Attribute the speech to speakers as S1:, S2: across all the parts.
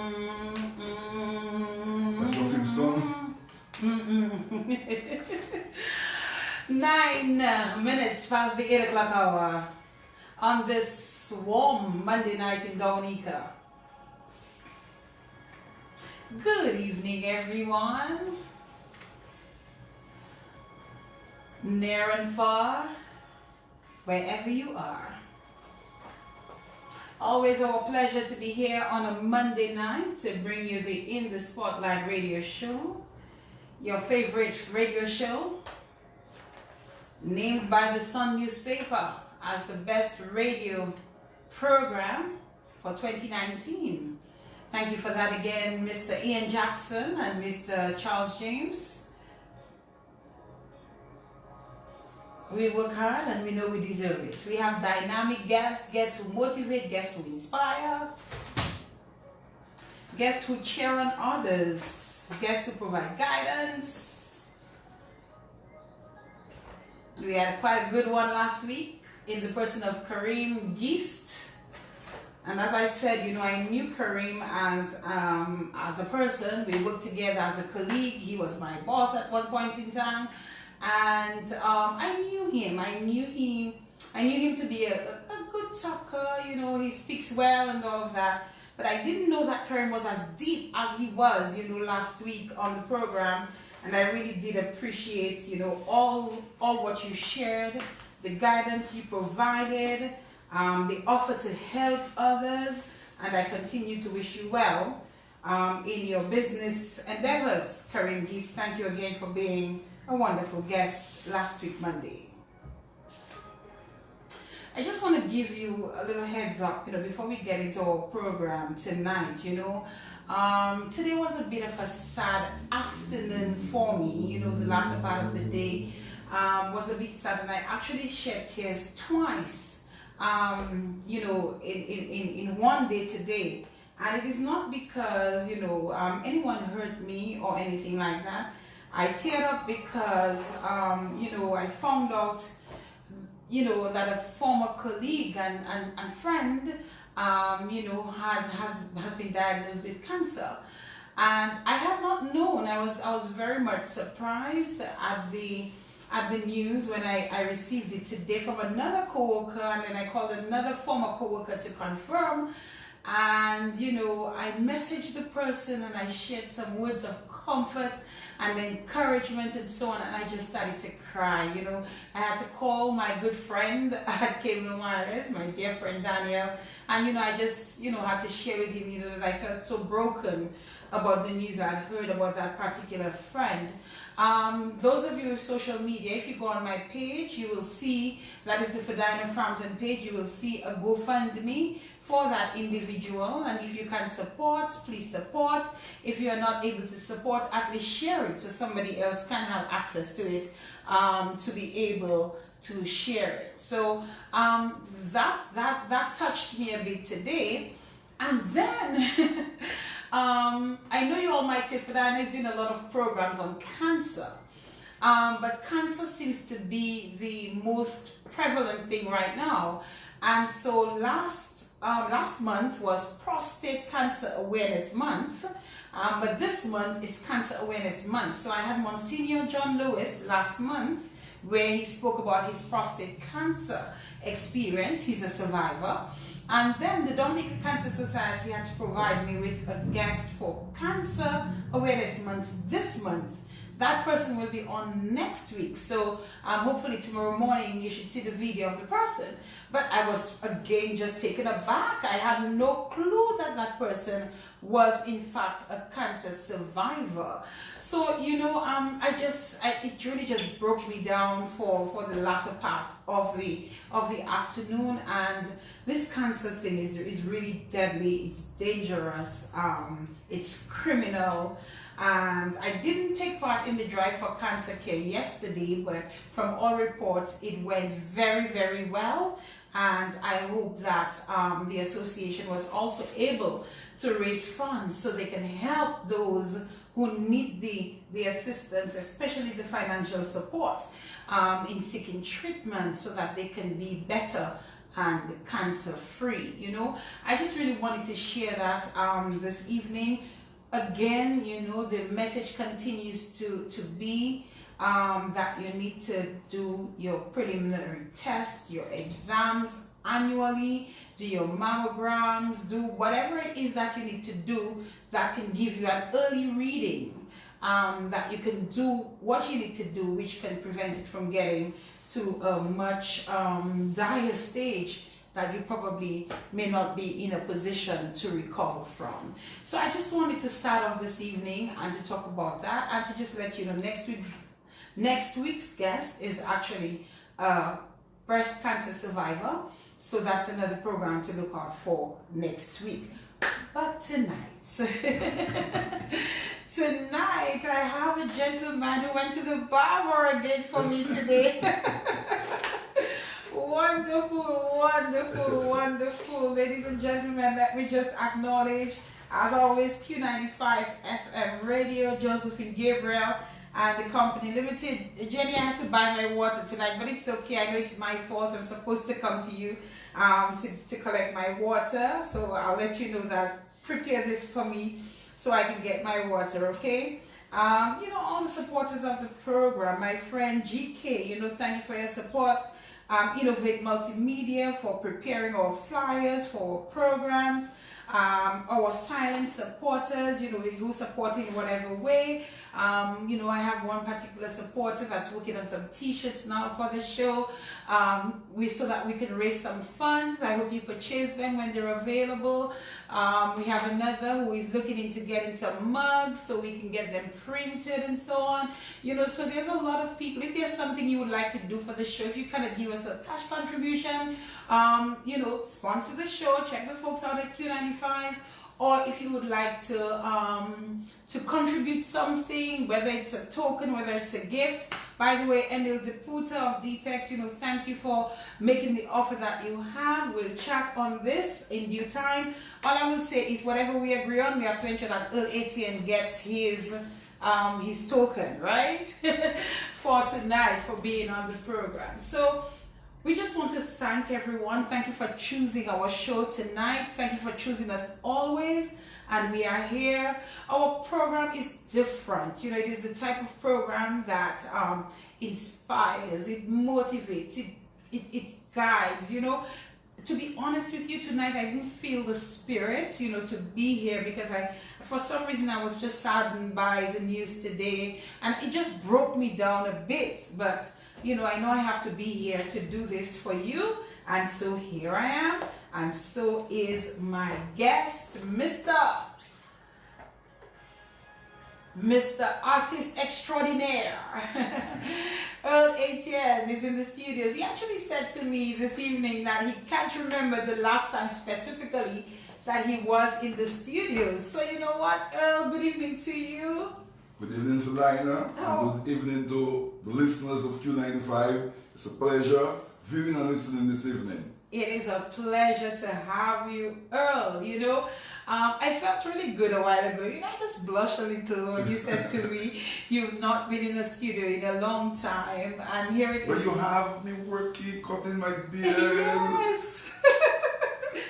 S1: That's your favorite song?
S2: 9 minutes past the 8 o'clock hour on this warm Monday night in Dominica. Good evening, everyone. Near and far, wherever you are. Always our pleasure to be here on a Monday night to bring you the In the Spotlight radio show, your favorite radio show, named by the Sun newspaper as the best radio program for 2019. Thank you for that again, Mr. Ian Jackson and Mr. Charles James. We work hard and we know we deserve it. We have dynamic guests, guests who motivate, guests who inspire, guests who cheer on others, guests who provide guidance. We had quite a good one last week in the person of Kareem Geist. And as I said, you know, I knew Kareem as a person. We worked together as a colleague. He was my boss at one point in time. And I knew him to be a good talker. You know, he speaks well and all of that. But I didn't know that Kareem was as deep as he was, you know, last week on the program. And I really did appreciate, you know, all what you shared, the guidance you provided, the offer to help others. And I continue to wish you well in your business endeavors. Kareem Geist, thank you again for being a wonderful guest last week Monday. I just want to give you a little heads up, you know, before we get into our program tonight. You know, today was a bit of a sad afternoon for me. You know, the latter part of the day was a bit sad, and I actually shed tears twice, you know, in one day today. And it is not because, you know, anyone hurt me or anything like that. I teared up because, you know, I found out, you know, that a former colleague and friend, you know, has been diagnosed with cancer. And I had not known. I was very much surprised at the news when I received it today from another coworker, and then I called another former coworker to confirm. And, you know, I messaged the person and I shared some words of comfort and encouragement and so on, and I just started to cry. You know, I had to call my good friend at Cable Wireless, my dear friend Daniel, and, you know, I just, you know, had to share with him, you know, that I felt so broken about the news I'd heard about that particular friend. Those of you with social media, if you go on my page, you will see, that is the Ferdinand Frampton page, you will see a GoFundMe for that individual. And if you can support, please support. If you are not able to support, at least share it so somebody else can have access to it, to be able to share it. So that touched me a bit today. And then I know you all might say Ferdinand is doing a lot of programs on cancer, but cancer seems to be the most prevalent thing right now. And so last month was Prostate Cancer Awareness Month, but this month is Cancer Awareness Month. So I had Monsignor John Lewis last month, where he spoke about his prostate cancer experience. He's a survivor. And then the Dominica Cancer Society had to provide me with a guest for Cancer Awareness Month this month. That person will be on next week. So hopefully tomorrow morning you should see the video of the person. But I was again just taken aback. I had no clue that that person was in fact a cancer survivor. So, you know, it really just broke me down for the latter part of the afternoon. And this cancer thing is really deadly. It's dangerous. It's criminal. And I didn't take part in the drive for cancer care yesterday, but from all reports it went very, very well. And I hope that the association was also able to raise funds so they can help those who need the assistance, especially the financial support in seeking treatment, so that they can be better and cancer free. You know, I just really wanted to share that this evening. Again, you know, the message continues to be that you need to do your preliminary tests, your exams annually, do your mammograms, do whatever it is that you need to do that can give you an early reading, that you can do what you need to do, which can prevent it from getting to a much dire stage that you probably may not be in a position to recover from. So I just wanted to start off this evening and to talk about that, and to just let you know next week's guest is actually a breast cancer survivor. So that's another program to look out for next week. But tonight, tonight I have a gentleman who went to the barber again for me today. Wonderful, wonderful, wonderful. Ladies and gentlemen, let me just acknowledge, as always, Q95 FM Radio, Josephine Gabriel, and the company limited. Jenny, I had to buy my water tonight, but it's okay. I know it's my fault. I'm supposed to come to you to collect my water. So I'll let you know that. Prepare this for me so I can get my water, okay? You know, all the supporters of the program, my friend GK, you know, thank you for your support. Innovate Multimedia for preparing our flyers for our programs. Our silent supporters, you know, who support in whatever way. You know, I have one particular supporter that's working on some t-shirts now for the show, so that we can raise some funds. I hope you purchase them when they're available. We have another who is looking into getting some mugs so we can get them printed and so on. You know, so there's a lot of people. If there's something you would like to do for the show, if you kind of give us a cash contribution, you know, sponsor the show, check the folks out at Q95. Or if you would like to contribute something, whether it's a token, whether it's a gift. By the way, Emil Deputa of Deepex, you know, thank you for making the offer that you have. We'll chat on this in due time. All I will say is whatever we agree on, we have to ensure that Earl Ettienne gets his token, right? For tonight, for being on the program. So we just want to thank everyone. Thank you for choosing our show tonight. Thank you for choosing us always. And we are here. Our program is different. You know, it is the type of program that inspires, it motivates, it guides, you know. To be honest with you, tonight I didn't feel the spirit, you know, to be here because for some reason I was just saddened by the news today. And it just broke me down a bit. But you know, I know I have to be here to do this for you, and so here I am, and so is my guest, Mr. Artist Extraordinaire. Earl Ettienne is in the studios. He actually said to me this evening that he can't remember the last time specifically that he was in the studios. So you know what, Earl, good evening to you.
S1: Good evening, Philina, and good evening to the listeners of Q95. It's a pleasure viewing and listening this evening.
S2: It is a pleasure to have you, Earl. You know, I felt really good a while ago. You know, I just blushed a little when you said to me, you've not been in a studio in a long time, and here it is.
S1: But you have me working, cutting my beard.
S2: Yes.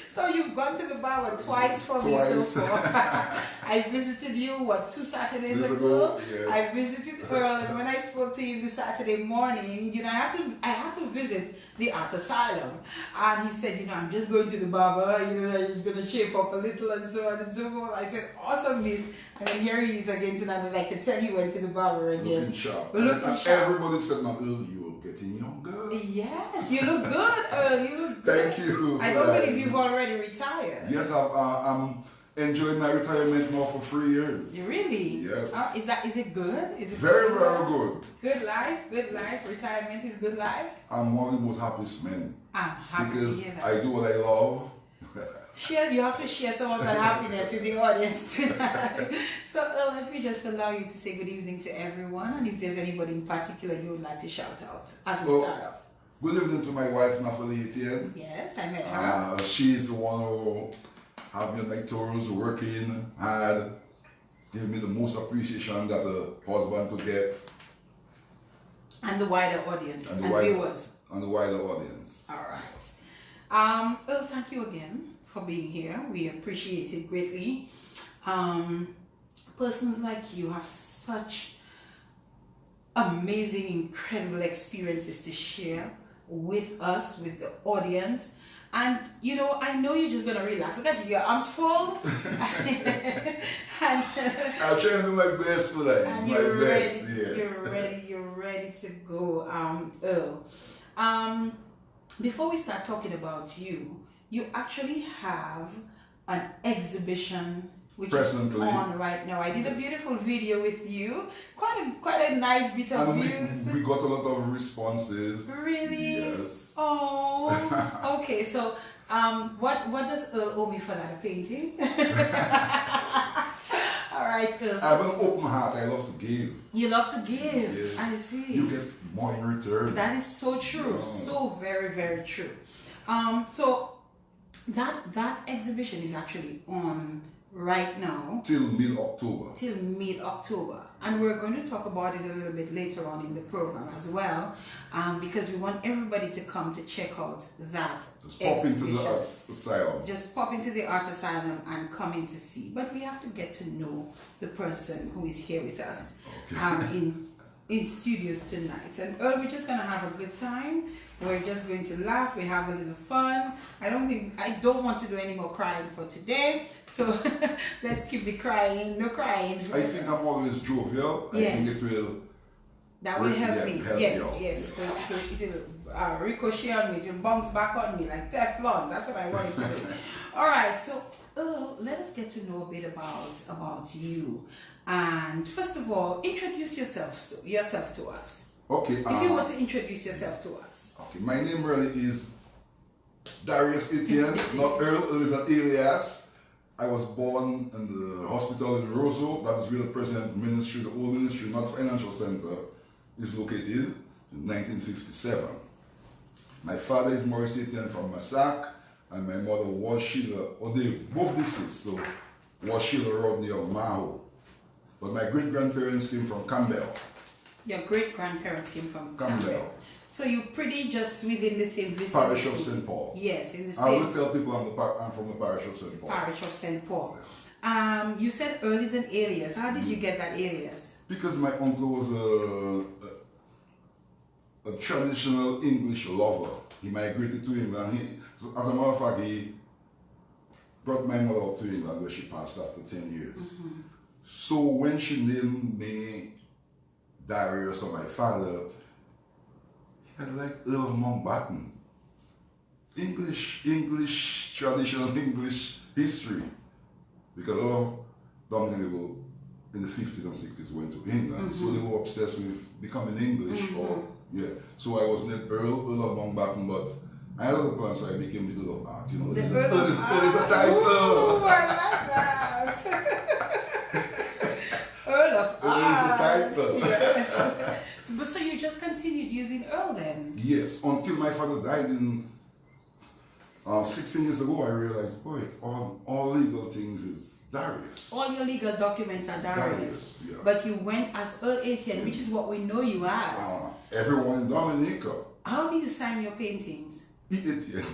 S2: So you've gone to the barber twice for me so far. I visited you, what, 2 Saturdays ago?
S1: Yeah.
S2: I visited Earl, and when I spoke to him this Saturday morning, you know, I had to visit the art asylum. And he said, you know, I'm just going to the barber, you know, I'm just going to shape up a little and so on and so forth. I said, awesome, miss. And then here he is again tonight, and I can tell he went to the barber again.
S1: Looking sharp.
S2: Looking sharp.
S1: Everybody said, "My Earl, you are getting younger."
S2: Yes, you look good, Earl. You look good.
S1: Thank you.
S2: I don't believe you've already retired.
S1: Yes, I'm enjoying my retirement now for 3 years.
S2: You really?
S1: Yes.
S2: Is it good? Is it
S1: Very, very good.
S2: Good life, good life. Retirement is good life.
S1: I'm one of the most happiest men.
S2: I'm happy
S1: because
S2: to hear that.
S1: I do what I love.
S2: You have to share some of that happiness with the audience tonight. So Earl, let me just allow you to say good evening to everyone, and if there's anybody in particular you would like to shout out as we start off.
S1: Good evening to my wife, Ettienne.
S2: Yes, I met her.
S1: She is the one who have me on my toes, working hard, give me the most appreciation that a husband could get.
S2: And the wider audience and viewers.
S1: And the wider audience.
S2: All right. Well, thank you again for being here. We appreciate it greatly. Persons like you have such amazing, incredible experiences to share with us, with the audience. And you know, I know you're just gonna relax. Look at you, your arms full. And,
S1: I'm trying to do my best for that.
S2: and
S1: It's my best, yes.
S2: you're ready to go, Earl. Before we start talking about you, you actually have an exhibition which
S1: Presently.
S2: is on right now. I did a beautiful video with you. Quite a nice bit of
S1: And
S2: views.
S1: we got a lot of responses.
S2: Really?
S1: Yes.
S2: Oh. Okay. So, what does Earl owe me for that? A painting? All right, Earl.
S1: I have an open heart. I love to give.
S2: You love to give.
S1: Yes.
S2: I see.
S1: You get more in return.
S2: That is so true.
S1: Yeah.
S2: So very, very true. So that exhibition is actually on right now
S1: Till mid-October.
S2: till mid-October, and we're going to talk about it a little bit later on in the program as well, because we want everybody to come to check out that
S1: Just pop into
S2: exhibition.
S1: the asylum.
S2: Just pop into the art asylum and come in to see. But we have to get to know the person who is here with us,
S1: Okay.
S2: in studios tonight. And Earl, we're just gonna have a good time. We're just going to laugh. We have a little fun. I don't want to do any more crying for today. So let's keep the crying. No crying.
S1: I think I'm always jovial. I
S2: Yes.
S1: think it will.
S2: That will help me.
S1: Help
S2: Yes,
S1: you out.
S2: yes. It will ricochet on me. It will bounce back on me like Teflon. That's what I want it to do. All right. So let us get to know a bit about you. And first of all, introduce yourself to us.
S1: Okay.
S2: If you want to introduce yourself to us.
S1: Okay. My name really is Darius Ettienne, not Earl. Earl is an alias. I was born in the hospital in Roseau. That is where the present ministry, the old ministry, not financial center, is located in 1957. My father is Maurice Ettienne from Massac, and my mother was Sheila, they both deceased, so was Sheila Rodney of Maho. But my great-grandparents came from Campbell.
S2: Your great-grandparents came from
S1: Campbell.
S2: Campbell. So you're pretty just within the same vicinity.
S1: Parish of St. Paul.
S2: Yes, in the
S1: I always
S2: same
S1: tell people I'm from the parish of St. Paul.
S2: parish of St. Paul. You said Earl is an alias. How did you get that alias?
S1: Because my uncle was a traditional English lover. He migrated to England. So as a matter of fact, he brought my mother up to England where she passed after 10 years.
S2: Mm-hmm.
S1: So when she named me Darius or my father, he had like Earl of Mountbatten. English, traditional English history. Because a lot of Dominican people in the 50s and 60s went to England. So they were obsessed with becoming English So I was named Earl of Mountbatten, but I had other plans, so I became the Earl of Art. You know,
S2: The
S1: Earl
S2: Earl of
S1: is
S2: Art.
S1: a title.
S2: Ooh, I like that. Earl of
S1: Earl is a
S2: Art.
S1: title.
S2: Yes. So you just continued using Earl then?
S1: Yes, until my father died in 16 years ago, I realized, boy, all legal things is Darius.
S2: All your legal documents are Darius.
S1: Yeah.
S2: But you went as Earl Ettienne, which is what we know you as.
S1: Everyone in Dominica,
S2: How do you sign your paintings?
S1: Ettienne.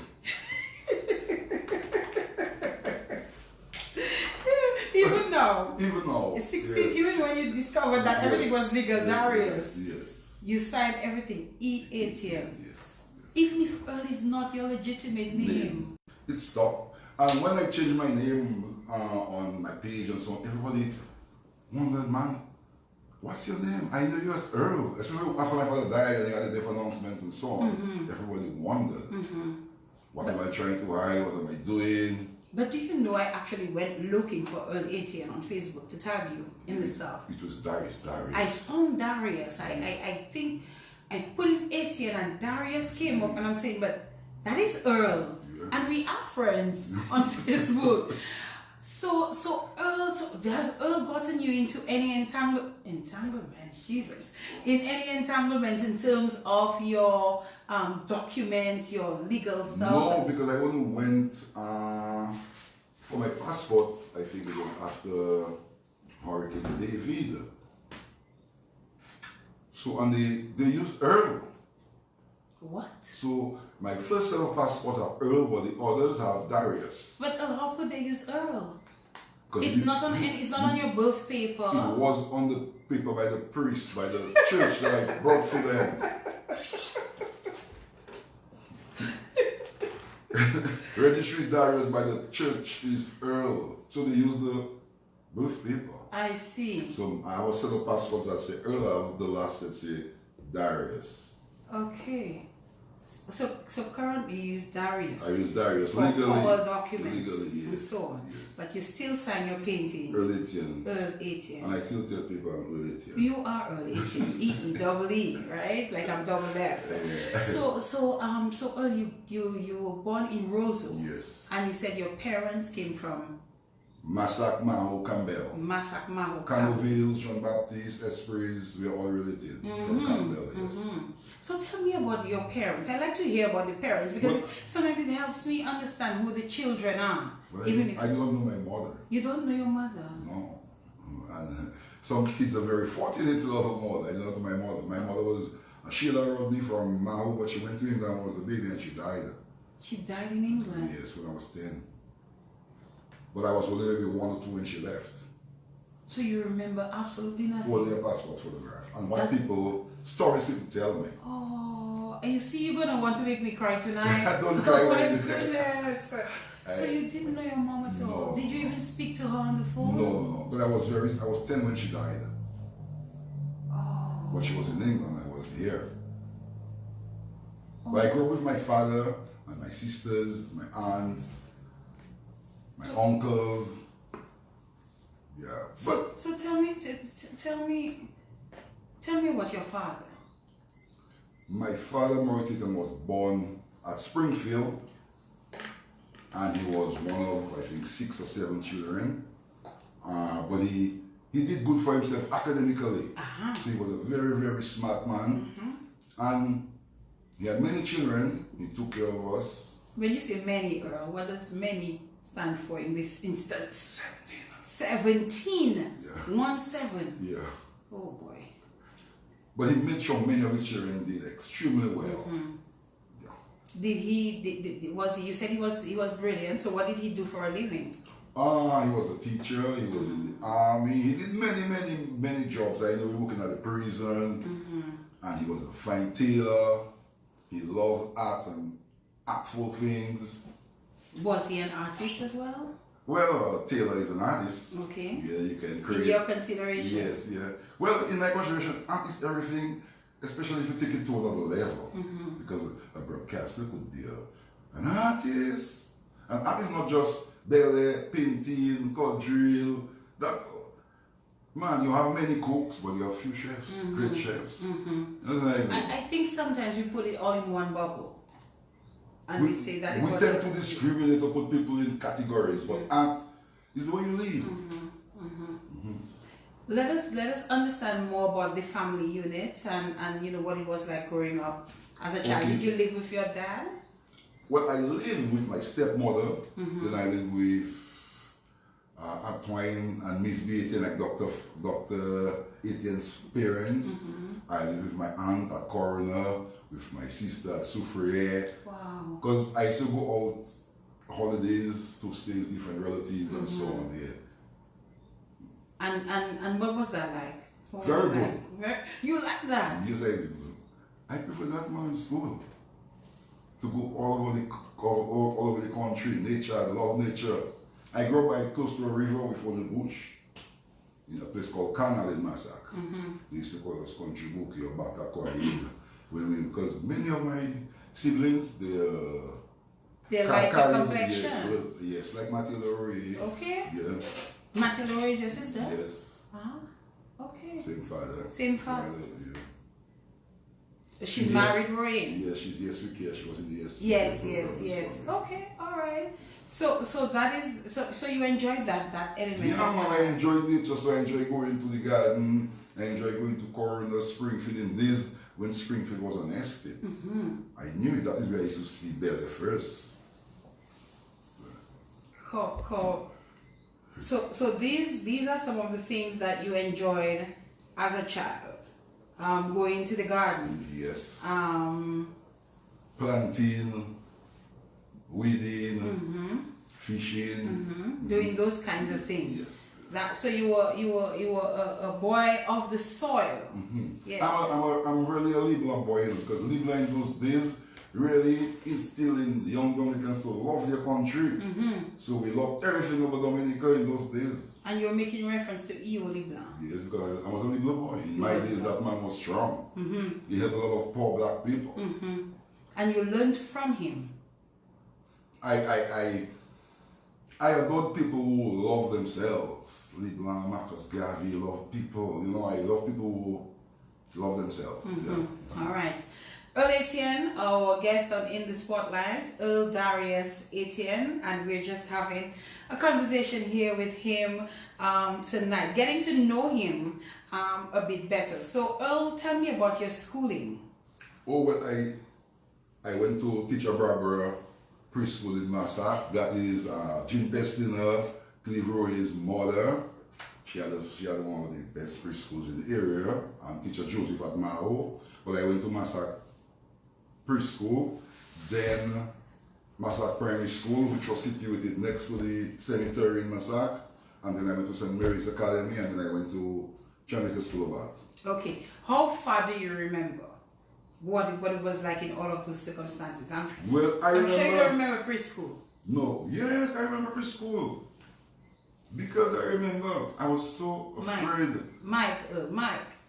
S2: Even now.
S1: Even now.
S2: 16,
S1: yes.
S2: even when you discovered that everything was legal Darius.
S1: Yes.
S2: You signed everything Ettienne.
S1: Yes.
S2: Even if Earl is not your legitimate name.
S1: It stopped. And when I changed my name on my page and so on, everybody wondered, man, what's your name? I knew you as Earl. Especially after my father died and he had a death announcement and so on. Everybody wondered. What am I trying to hide? What am I doing?
S2: But do you know I actually went looking for Earl Ettienne on Facebook to tag you in the stuff?
S1: It was Darius.
S2: I found Darius. I think I put in Ettienne and Darius came up and I'm saying, but that is Earl.
S1: Yeah.
S2: And we are friends on Facebook. So Earl, has Earl gotten you into any entanglements? Jesus. In any entanglements in terms of your documents, your legal stuff?
S1: No, because I only went for my passport, I think it was after Hurricane David. So, and they used Earl.
S2: What?
S1: So my first set of passports are Earl, but the others have Darius.
S2: But how could they use Earl?
S1: 'Cause
S2: It's not on your birth paper.
S1: It was on the paper by the priest, by the church that I brought to them. Registry is Darius, by the church is Earl. So they use the birth paper.
S2: I see.
S1: So I have a set of passports that say Earl, I have the last that say Darius.
S2: Okay. So currently you use Darius.
S1: I use Darius
S2: for
S1: legally.
S2: all documents
S1: Legally,
S2: and
S1: yes.
S2: so on.
S1: Yes.
S2: But you still sign your paintings.
S1: Earl Ettienne.
S2: Earl Ettienne.
S1: And I still tell people I'm Earl Ettienne.
S2: You are Earl Ettienne. E-E-double-E, right? Like I'm double F.
S1: Yeah.
S2: So Earl, you were born in Roseau.
S1: Yes.
S2: And you said your parents came from
S1: Massac, Maho, Campbell.
S2: Massac, Maho,
S1: Canoville, Jean Baptiste, Esprits, we are all related from Campbell, yes.
S2: So tell me about your parents. I like to hear about the parents because sometimes it helps me understand who the children are.
S1: But
S2: Even
S1: I don't know my mother.
S2: You don't know your mother?
S1: No. And some kids are very fortunate to have a mother. I don't know my mother. My mother was Sheila Rodney from Maho, but she went to England when I was a baby and she died.
S2: She died in England?
S1: Yes, when I was 10. But I was only maybe 1 or 2 when she left.
S2: So you remember absolutely nothing?
S1: Only a passport photograph. And what stories people tell me.
S2: Oh, and you see, you're going to want to make me cry tonight.
S1: I don't cry.
S2: Oh my goodness. So you didn't know your mom at all?
S1: No.
S2: Did you even speak to her on the phone?
S1: No. But I was 10 when she died.
S2: Oh.
S1: But she was in England, I was here. But I grew up with my father and my sisters, my aunts, my uncles. Yeah.
S2: So tell me about your father.
S1: My father, Maurice Ettienne, was born at Springfield, and he was one of, I think, 6 or 7 children. But he did good for himself academically. So he was a very, very smart man. And he had many children. He took care of us.
S2: When you say many, Earl, what does many stand for in this instance?
S1: 17.
S2: 17?
S1: Yeah.
S2: 1 7?
S1: Yeah.
S2: Oh boy.
S1: But he made sure many of his children did extremely well. Yeah.
S2: You said he was brilliant, so what did he do for a living?
S1: He was a teacher, he was in the army, he did many jobs. I know he was working at the prison, and he was a fine tailor. He loved art and artful things.
S2: Was he an artist as well?
S1: Well, tailor is an artist.
S2: Okay.
S1: Yeah, you can create.
S2: In your consideration?
S1: Yes, yeah. Well, in my consideration, art is everything, especially if you take it to another level. Because a broadcaster could be an artist. An art is not just ballet, painting, cut drill. Man, you have many cooks, but you have few chefs, great chefs.
S2: I think sometimes we put it all in one bubble. And we say that is
S1: we
S2: what
S1: tend to discriminate or put people in categories, but art is the way you live.
S2: Let us understand more about the family unit and you know what it was like growing up as a child.
S1: Okay.
S2: Did you live with your dad?
S1: Well, I lived with my stepmother, then I lived with Ettienne and Miss B. Ettienne, like Dr. Etienne's parents. I lived with my aunt at Coroner, with my sister at Soufriere.
S2: Wow.
S1: Because I used to go out holidays to stay with different relatives and so on. Yeah.
S2: And what was that like? What was
S1: Very
S2: it
S1: good.
S2: like? You like that?
S1: Yes, I did. I prefer that more in school. To go all over the country, nature, I love nature. I grew up close to a river with all the bush, in a place called Canal in Massac. They used to call us country bookie or Batakwai. Because many of my siblings,
S2: They like your complexion?
S1: Yes, like Matilda Roy.
S2: Okay.
S1: Yeah.
S2: Matilda Roy is your sister?
S1: Yes.
S2: Okay.
S1: Same father.
S2: Same father.
S1: Yeah.
S2: She's married, Roy?
S1: Yeah, she's the SVK. She was in the SVK.
S2: Yes. Okay, all right. So you enjoyed that element?
S1: Yeah, man, I enjoyed nature, so I enjoy going to the garden. I enjoy going to Coroner, Springfield in days when Springfield was an estate. I knew it. That is where I used to see Belle first.
S2: Cool. So these are some of the things that you enjoyed as a child. Going to the garden.
S1: Yes. planting, weeding, fishing,
S2: doing those kinds of things.
S1: Yes.
S2: That, so you were a boy of the soil. Yes.
S1: I'm really a Liblan boy, because Liblan in those days really instilling young Dominicans to love their country. So we loved everything about Dominica in those days.
S2: And you're making reference to E.O. Liblan.
S1: Yes, because I was a Liblan boy. In my days, that man was strong. He had a lot of poor black people.
S2: And you learned from him.
S1: I adored people who love themselves. Liblan, Marcus Garvey, love people. You know, I love people who love themselves.
S2: All right. Earl Ettienne, our guest on In the Spotlight, Earl Darius Ettienne, and we're just having a conversation here with him tonight, getting to know him a bit better. So, Earl, tell me about your schooling.
S1: Oh, well, I went to Teacher Barbara Preschool in Massac. That is Jean Bestina, Clive Roy's mother. She had one of the best preschools in the area, and Teacher Joseph at Mao. But I went to Massac Preschool, then Massac Primary School, which was situated next to the cemetery in Massac, and then I went to St. Mary's Academy, and then I went to Jamaica School of Art.
S2: Okay, how far do you remember? What it was like in all of those circumstances? I'm sure you don't remember preschool.
S1: No, yes, I remember preschool. Because I remember, I was so afraid.
S2: Mike.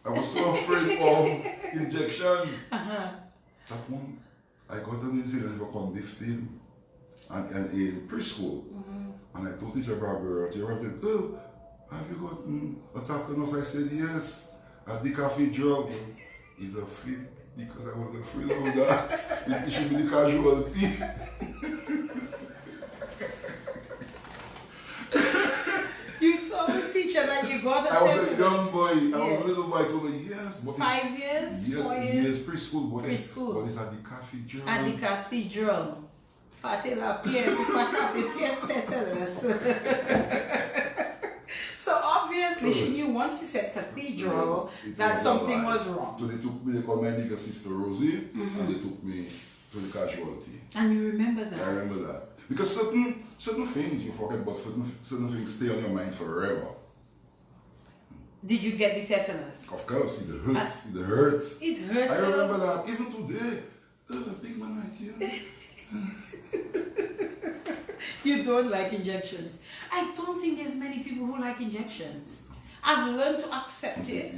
S1: I was so afraid of injections. That one, I got an incident for convicted and in preschool. And I told Teacher Barbara, oh, have you gotten a tetanus? I said, yes, at the cathedral. He's a fit because I was afraid of that. It should be the casualty.
S2: You told the teacher that you got a
S1: tetanus. I was a young boy. Yes. I was a little boy. I told her, yes. But
S2: 5 years?
S1: Yes,
S2: 4 years?
S1: Yes, preschool. But
S2: preschool.
S1: It's at the cathedral.
S2: At the cathedral. Patela Pierce, tetanus. So obviously she knew once you said cathedral that something was wrong.
S1: So they called my bigger sister Rosie, and they took me to the casualty.
S2: And you remember that?
S1: I remember that. Because certain things you forget, but certain things stay on your mind forever.
S2: Did you get the tetanus?
S1: Of course, it hurts. It hurts.
S2: It hurts.
S1: I remember that even today. Big man like you.
S2: You don't like injections. I don't think there's many people who like injections. I've learned to accept it,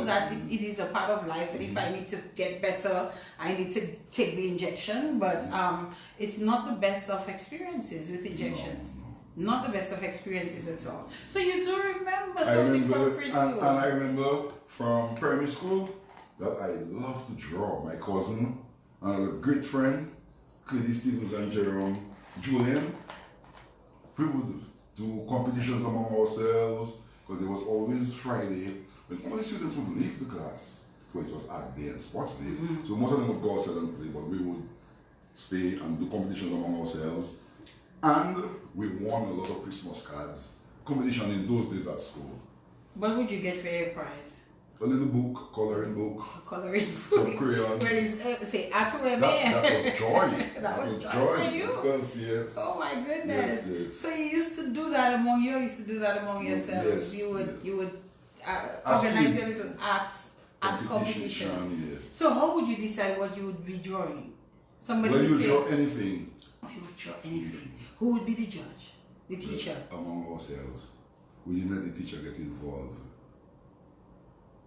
S2: that it is a part of life, and if I need to get better, I need to take the injection, but it's not the best of experiences with injections. No. Not the best of experiences at all. So you do remember something from preschool?
S1: And I remember from primary school that I loved to draw. My cousin and a great friend, Cody Stevens and Jerome Julian, we would do competitions among ourselves, because there was always Friday when all the students would leave the class, because it was art day and sports day. So most of them would go outside and play, but we would stay and do competitions among ourselves. And we won a lot of Christmas cards competition in those days at school.
S2: What would you get for your prize?
S1: A little book, coloring book.
S2: A coloring book.
S1: Some crayons.
S2: Well, say, that
S1: was joy.
S2: that was joy for you?
S1: Because, yes.
S2: Oh my goodness.
S1: Yes.
S2: So you used to do that among you, used to do that among yourselves.
S1: Yes.
S2: You would organize your little art competition.
S1: Yes.
S2: So how would you decide what you would be drawing? Somebody
S1: would
S2: say,
S1: draw anything.
S2: Oh, you would draw anything. Who would be the judge? The teacher?
S1: Among ourselves. We didn't let the teacher get involved.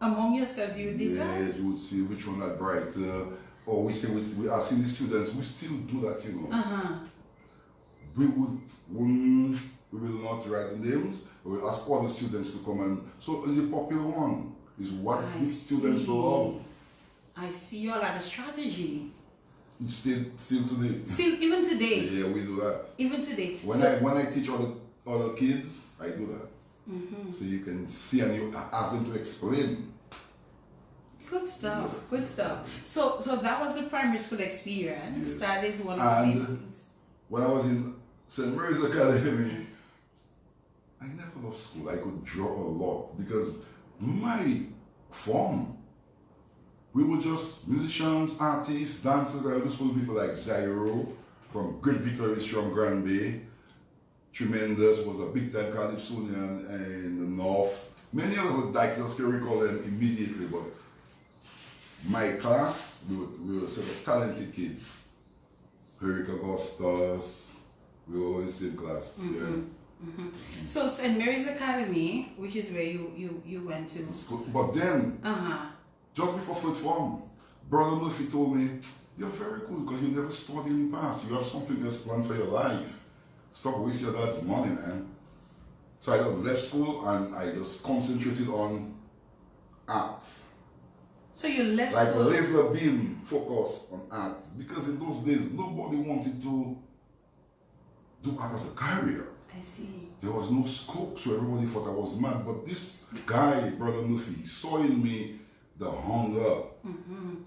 S2: Among yourselves, you would decide?
S1: Yes, you would see which one had brighter. Or we asking the students, we still do that, We will not write the names, but we ask all the students to come and. So the popular one is what the students love.
S2: I see you all had a strategy.
S1: Still today.
S2: Still, even today.
S1: Yeah, we do that.
S2: Even today.
S1: When I teach other kids, I do that. So you can see and you ask them to explain.
S2: Good stuff. Yes. Good stuff. So that was the primary school experience. Yes. That is one of the things.
S1: When I was in St. Mary's Academy, I never loved school. I could draw a lot because my form we were just musicians, artists, dancers. I used to people like Zairo from Great Victory from Grand Bay. Tremendous was a big time Calypsonian in the north. Many others I just can recall them immediately, but my class, we were sort of talented kids. Eric Augustus, we were all in the same class.
S2: So St. Mary's Academy, which is where you went to.
S1: But then, just before third form, Brother Murphy told me, you're very cool because you never studied in the past. You have something else planned for your life. Stop wasting your dad's money, man. So I just left school and I just concentrated on art.
S2: So you left
S1: like
S2: school?
S1: Like laser beam focus on art. Because in those days, nobody wanted to do art as a career.
S2: I see.
S1: There was no scope, so everybody thought I was mad. But this guy, Brother Murphy, saw in me the hunger.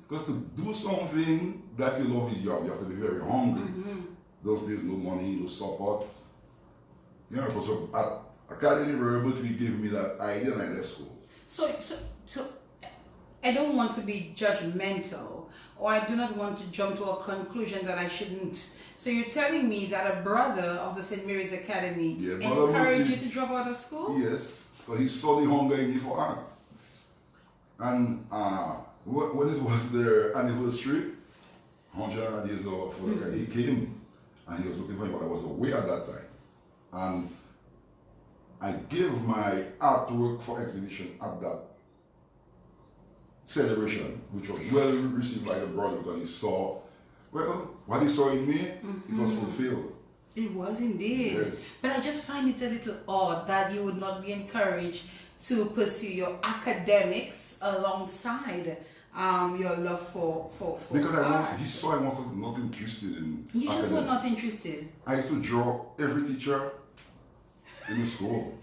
S1: Because to do something that you love is you have to be very hungry. Those days, no money, no support. You know, so at Academy, Brother Murphy gave me that idea and I left school.
S2: So I don't want to be judgmental, or I do not want to jump to a conclusion that I shouldn't. So you're telling me that a brother of the St. Mary's Academy encouraged you to drop out of school?
S1: Yes, because he saw the hunger in me for art. And when it was their anniversary, 100 years old, he came and he was looking for me, but I was away at that time. And I gave my artwork for exhibition at that celebration, which was well received by the brother because he saw, well, what he saw in me, it was fulfilled.
S2: It was indeed.
S1: Yes.
S2: But I just find it a little odd that you would not be encouraged to pursue your academics alongside your love for
S1: because
S2: art.
S1: He saw I was not interested in
S2: You just
S1: academics.
S2: were not interested.
S1: I used to draw every teacher in the school.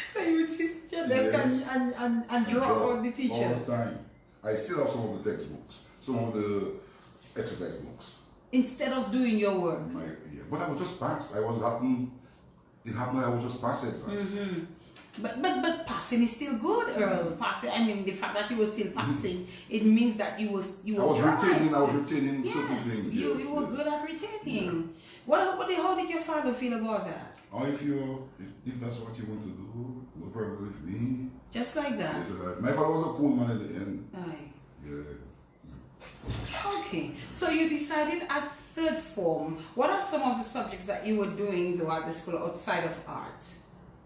S2: So you would sit at your desk and draw all the teachers?
S1: All the time. I still have some of the textbooks, some of the exercise books.
S2: Instead of doing your work?
S1: But I would just pass. It happened I would just pass exams.
S2: But passing is still good, Earl. Passing, I mean, the fact that you were still passing, it means that you were
S1: I was retaining certain
S2: yes,
S1: things.
S2: You were good at retaining. Yeah. How did your father feel about that?
S1: Oh, if that's what you want to do, no problem with me.
S2: Just like that?
S1: Yes, my father was a cool man at the end.
S2: Aye.
S1: Yeah.
S2: Okay, so you decided at third form. What are some of the subjects that you were doing though at the school outside of art?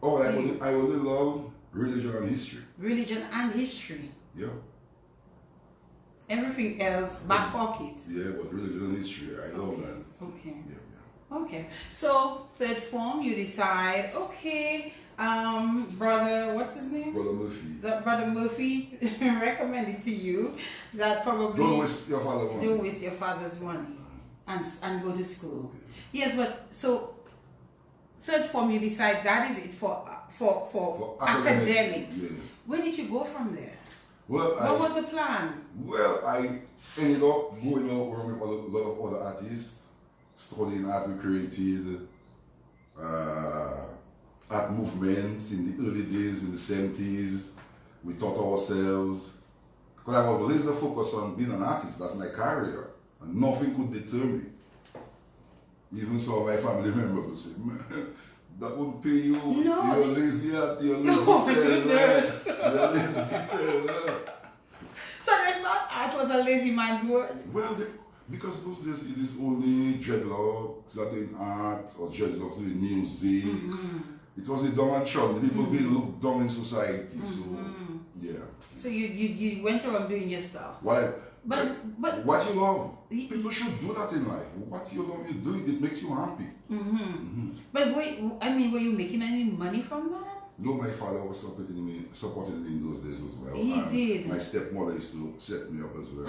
S1: Oh, I only love religion and history.
S2: Religion and history?
S1: Yeah.
S2: Everything else, back pocket?
S1: Yeah, but religion and history, I love that.
S2: Okay.
S1: Yeah.
S2: Okay, so third form, you decide, okay, brother, what's his name?
S1: Brother Murphy.
S2: Brother Murphy recommended to you that probably
S1: don't waste your father's money.
S2: Don't waste your father's money and go to school. Yes, but so third form, you decide that is it for academics.
S1: Yeah.
S2: Where did you go from there?
S1: Well,
S2: what was the plan?
S1: Well, I ended up going out with a lot of other artists, studying art. We created art movements in the early days, in the 70s. We taught ourselves. Because I was laser focused on being an artist. That's my career. And nothing could deter me. Even so, my family members would say, man, that wouldn't pay you.
S2: No,
S1: you're lazy at you're lazy fella. You're lazy fella.
S2: So they thought art was a lazy man's word?
S1: Well, because those days it is only dreadlocks that doing art or dreadlocks doing music. It was a dumb and chum. People being looked down in society. So, yeah.
S2: So you went around doing your stuff?
S1: Why?
S2: But
S1: what you love, people should do that in life. What you love, you do it. It makes you happy.
S2: But wait, I mean, were you making any money from that?
S1: No, my father was supporting me in those days as well.
S2: He did.
S1: My stepmother used to set me up as well.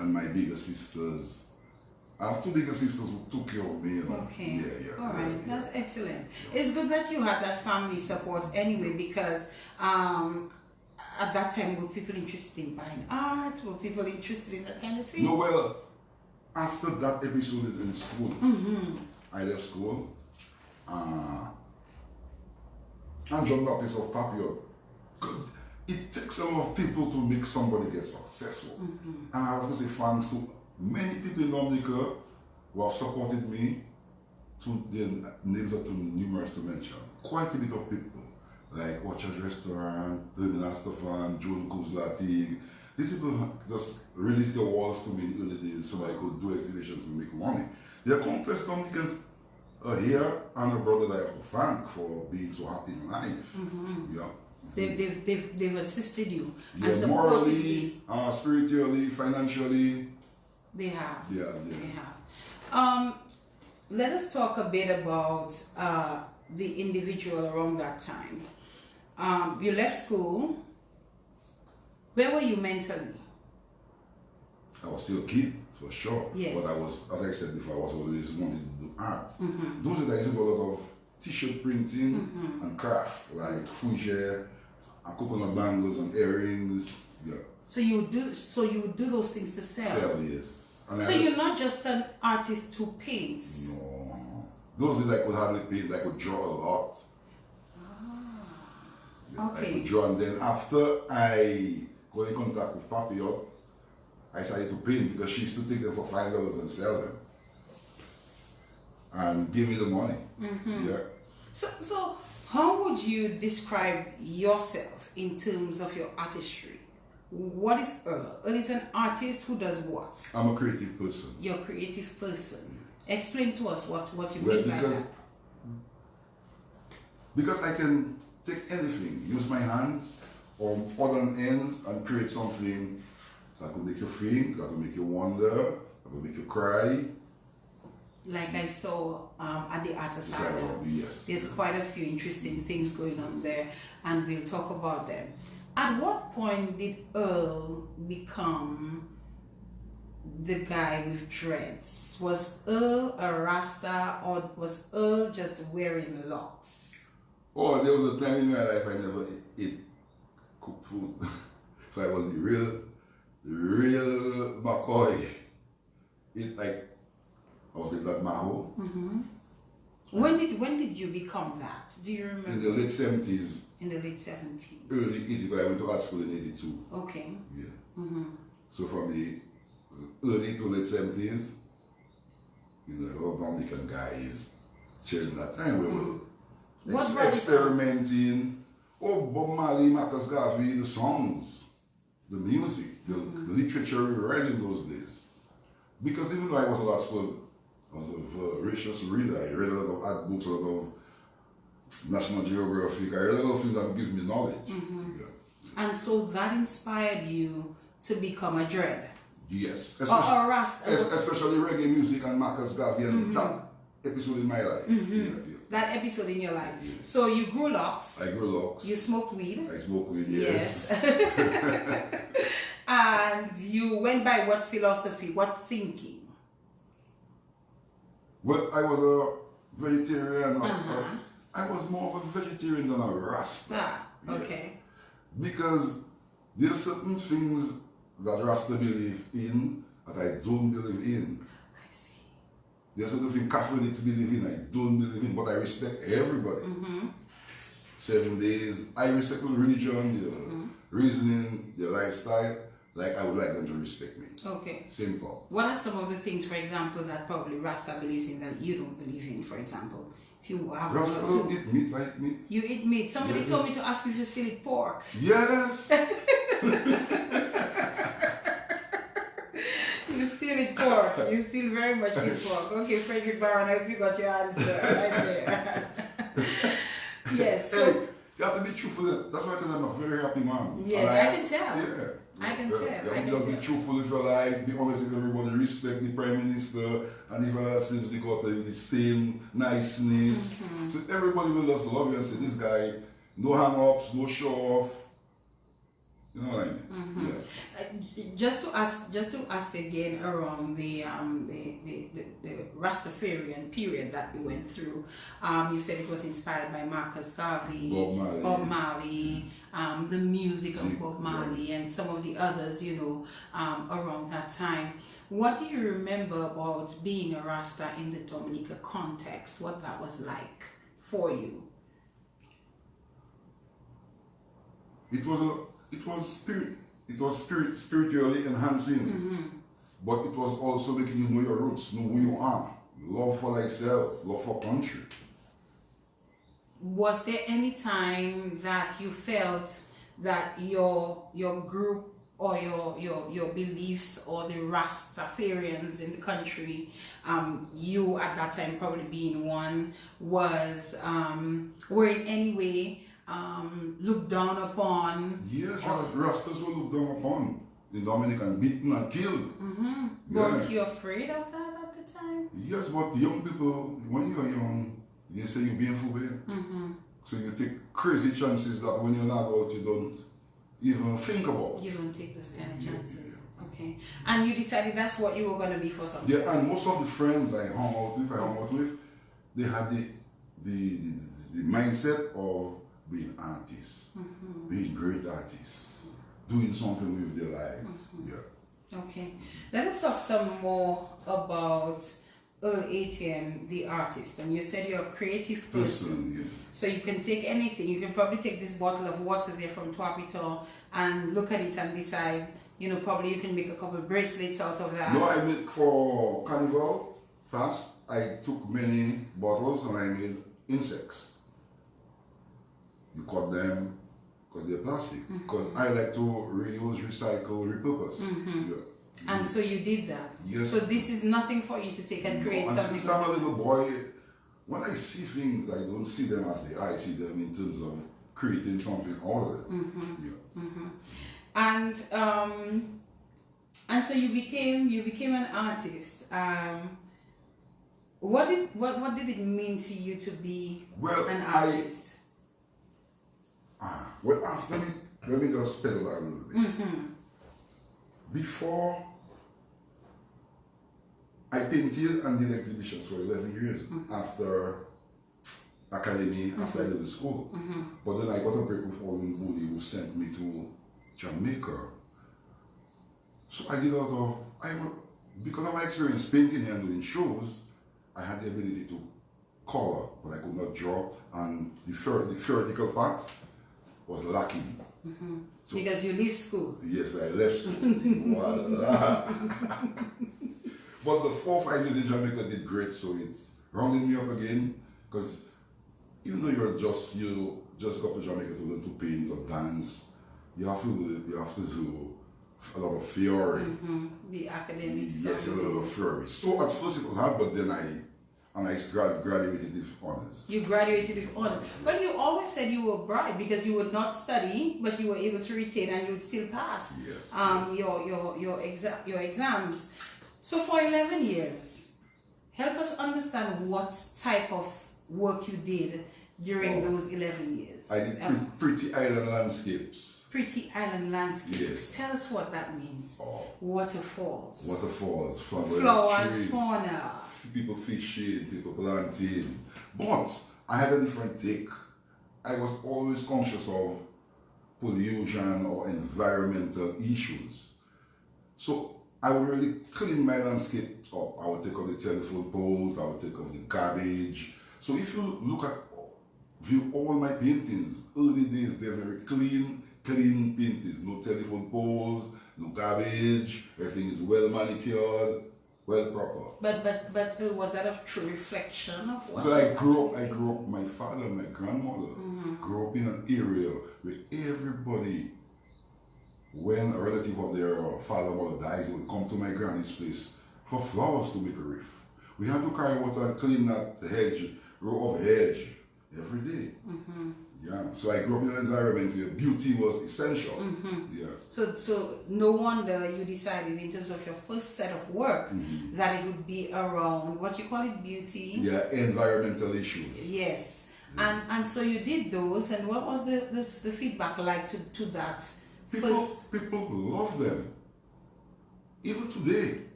S1: And my bigger sisters. I have two bigger sisters who took care of me. You know?
S2: Okay.
S1: Yeah.
S2: All right. That's excellent. It's good that you had that family support anyway, because at that time, were people interested in buying art? Were people interested in that kind of thing?
S1: No, well, after that episode in school, I left school. And John Baptist of Papio, because it takes some of people to make somebody get successful. And I have to say thanks to many people in Dominica who have supported me, to the names are too numerous to mention. Quite a bit of people, like Orchard Restaurant, Terminal Stefan, Joan Kuzlatig. These people just released their walls to me in the early days so I could do exhibitions and make money. There are countless Dominicans here and abroad that I have to thank for being so happy in life. Yeah.
S2: They've assisted you.
S1: Yeah,
S2: And supported
S1: morally, spiritually, financially.
S2: They have.
S1: Yeah,
S2: They have. Let us talk a bit about the individual around that time. You left school. Where were you mentally?
S1: I was still a kid, for sure.
S2: Yes.
S1: But I was, as I said before, I was always wanting to do art. Those days I used to do a lot of t-shirt printing and craft, like fougere, and coconut bangles and earrings. Yeah.
S2: So you would do those things to sell.
S1: Sell, yes. And
S2: So you're not just an artist who paints.
S1: No. Those days I could hardly paint, I could draw a lot. Yeah,
S2: Okay.
S1: I could draw, and then after I got in contact with Papillon, I started to paint because she used to take them for $5 and sell them. And give me the money. Yeah.
S2: So how would you describe yourself in terms of your artistry? What is Earl? Earl is an artist who does what?
S1: I'm a creative person.
S2: You're a creative person. Explain to us what you
S1: Well,
S2: mean by that.
S1: because I can take anything, use my hands on other ends and create something that could make you think, that could make you wonder, that could make you cry.
S2: Like I saw at the Art
S1: So,
S2: Asylum.
S1: yes.
S2: There's quite a few interesting things going on there, and we'll talk about them. At what point did Earl become the guy with dreads? Was Earl a Rasta, or was Earl just wearing locks?
S1: Oh, there was a time in my life I never ate cooked food. So I was the real McCoy. I was living at Maho
S2: When did you become that? Do you remember?
S1: in the late 70s,
S2: In the late 70s.
S1: early 80s, but I went to art school in 82.
S2: Okay.
S1: Yeah. So from the early to late 70s, a lot of Dominican guys sharing that time we were experimenting. Oh, Bob Marley, Marcus Garvey, the songs, the music, the literature we read in those days. Because even though I was at art school, I was a voracious reader. I read a lot of art books, a lot of National Geographic. I read a lot of things that would give me knowledge. Yeah.
S2: And so that inspired you to become a dread.
S1: Yes,
S2: Or a Rasta.
S1: especially reggae music and Marcus Garvey and that episode in my life. Yeah.
S2: That episode in your life. So you grew locks.
S1: I grew locks.
S2: You smoked weed.
S1: I smoked weed, yes.
S2: And you went by what philosophy, what thinking?
S1: Well, I was a vegetarian. I was more of a vegetarian than a Rasta.
S2: Ah, okay.
S1: Because there are certain things that Rasta believe in that I don't believe in.
S2: I see.
S1: There are certain things Catholics believe in I don't believe in, but I respect everybody. 7 days. I respect the religion, their reasoning, their lifestyle, like I would like them to respect me.
S2: Okay.
S1: Simple.
S2: What are some of the things, for example, that probably Rasta believes in that you don't believe in, for example? If you have
S1: Rasta don't eat meat, I eat meat.
S2: You eat meat. Somebody told me to ask you if you still eat pork.
S1: Yes!
S2: You still eat pork. You still very much eat pork. Okay, Frederick Barron, I hope you got your answer right there. Yes. So,
S1: hey, you have to be truthful. That's why I tell I'm a very happy man.
S2: yes, I can tell.
S1: Yeah.
S2: I can tell.
S1: You
S2: I
S1: have
S2: can
S1: to just
S2: tell.
S1: be truthful with your life, be honest with everybody, respect the Prime Minister, and if other seems they got the same niceness. So everybody will just love you and say, this guy, no hang-ups, no show-off. You know what I mean? Yeah.
S2: Just to ask again around the Rastafarian period that we went through. You said it was inspired by Marcus Garvey,
S1: Bob Marley.
S2: The music of Bob Marley, and some of the others, around that time. What do you remember about being a Rasta in the Dominica context? What that was like for you?
S1: It was it was spiritually enhancing, but it was also making you know your roots, know who you are, love for thyself, love for country.
S2: Was there any time that you felt that your group or your beliefs or the Rastafarians in the country, you at that time probably being one, was were in any way looked down upon?
S1: Yes, Rastas were looked down upon. The Dominican beaten and killed.
S2: Weren't you afraid of that at the time?
S1: Yes, but young people, when you're young, they say you're being fooled. So you take crazy chances that when you're not out, you don't even think about.
S2: You don't take those kind of chances. Okay. And you decided that's what you were going to be for some time.
S1: Yeah, and most of the friends I hung out with, they had the mindset of being artists, being great artists, doing something with their lives. Yeah.
S2: Okay. Let us talk some more about Earl Ettienne, the artist. And you said you're a creative person.
S1: Yeah.
S2: So you can take anything. You can probably take this bottle of water there from Twapito and look at it and decide, you know, probably you can make a couple of bracelets out of that.
S1: No, I made for Carnival past, I took many bottles and I made insects. You cut them because they're plastic. Because I like to reuse, recycle, repurpose. Yeah.
S2: And so you did that.
S1: Yes.
S2: So this is nothing for you to take and create
S1: And
S2: something.
S1: since I'm a little boy, when I see things, I don't see them as they are. I see them in terms of creating something out of them.
S2: And so you became an artist. What did it mean to you to be an artist?
S1: Let me just spell that a little bit. Before, I painted and did exhibitions for 11 years after academy, after I left school. But then I got a break with Olin Booty, who sent me to Jamaica. So I did a lot of, because of my experience painting and doing shows, I had the ability to color, but I could not draw, and the theoretical part was lacking.
S2: So, because you leave school.
S1: Yes, I left school. Voila. But the 4 or 5 years in Jamaica did great, so it rounded me up again. Because even though you just go to Jamaica to learn to paint or dance, you have to do a lot of theory.
S2: The academic stuff.
S1: Yes, a lot of theory. So at first it was hard, but then I graduated with honors.
S2: You graduated with honors. But you always said you were bright because you would not study, but you were able to retain and you would still pass your exams. So for 11 years, help us understand what type of work you did during those 11 years.
S1: I did pretty island landscapes.
S2: Pretty island landscapes.
S1: Yes.
S2: Tell us what that means. Waterfalls.
S1: Waterfalls.
S2: Flora and fauna.
S1: People fishing, people planting. But I had a different take. I was always conscious of pollution or environmental issues. So I would really clean my landscape up. I would take off the telephone poles, I would take off the garbage. So if you view all my paintings, early days, they're very clean paintings. No telephone poles, no garbage, everything is well manicured, well proper.
S2: But was that a true reflection of what?
S1: Because I grew up, my father and my grandmother grew up in an area where everybody, when a relative of their father or mother dies, they would come to my granny's place for flowers to make a wreath. We had to carry water and clean that row of hedge every day. Yeah, so I grew up in an environment where beauty was essential. Yeah.
S2: So no wonder you decided in terms of your first set of work that it would be around what you call it, beauty.
S1: Yeah, environmental issues.
S2: Yes, and so you did those, and what was the feedback like to that?
S1: People love them. Even today,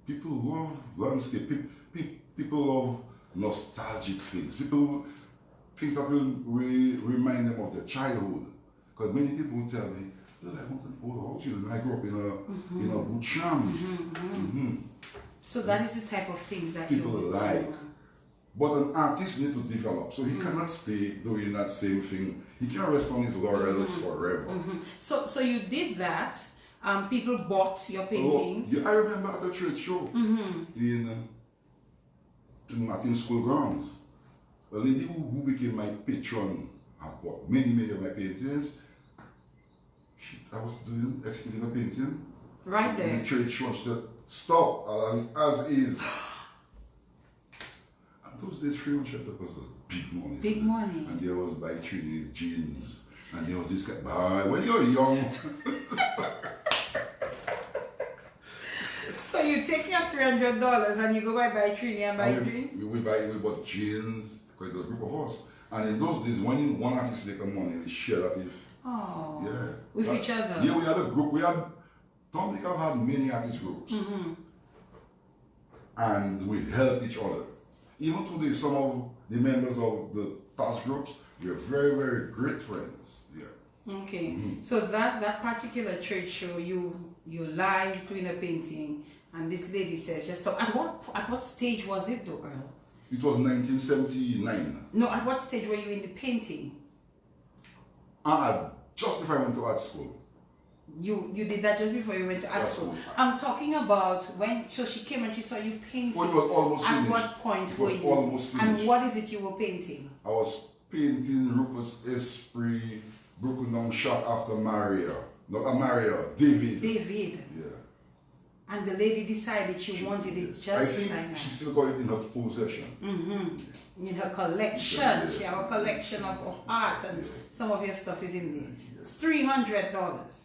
S1: people love landscape. People love nostalgic things. Things that will remind them of their childhood. Because many people will tell me, well, I want an old house. I grew up in a boot.
S2: So that is the type of things that
S1: people like. But an artist needs to develop, so he cannot stay doing that same thing. He can't rest on his laurels forever.
S2: So you did that. People bought your paintings.
S1: Oh, yeah, I remember at a trade show in Martin School grounds. A lady who became my patron had bought many of my paintings. I was executing a painting.
S2: Right there.
S1: In the trade show, she said, stop, as is. Those days, $300 was big money.
S2: Big money.
S1: And there was by Trini jeans. And there was this guy, when you're young.
S2: So you take your $300 and you go by Trini and buy jeans?
S1: We bought jeans, because it was a group of us. And in those days, when one artist make the money, we share that with.
S2: Oh.
S1: Yeah.
S2: With each other?
S1: Yeah, we had a group. Tom Dick have had many artist groups. And we helped each other. Even today, some of the members of the past groups, we are very great friends. Yeah.
S2: Okay. So that particular trade show, you're live doing a painting, and this lady says, just stop. At what stage was it though, Earl?
S1: It was 1979.
S2: No, at what stage were you in the painting?
S1: Just before I went to art school.
S2: You did that just before you went to art school. I'm talking about when, so she came and she saw you painting.
S1: Well, it was almost finished.
S2: At what point were you?
S1: Almost finished.
S2: And what is it you were painting?
S1: I was painting Rufus Esprit, broken down shot after Maria. Not Maria, David.
S2: David.
S1: Yeah.
S2: And the lady decided she wanted it just
S1: I think
S2: like that.
S1: she still got it in her possession.
S2: In her collection.
S1: Yeah.
S2: She have a collection of art, and some of your stuff is in there.
S1: Yes.
S2: $300.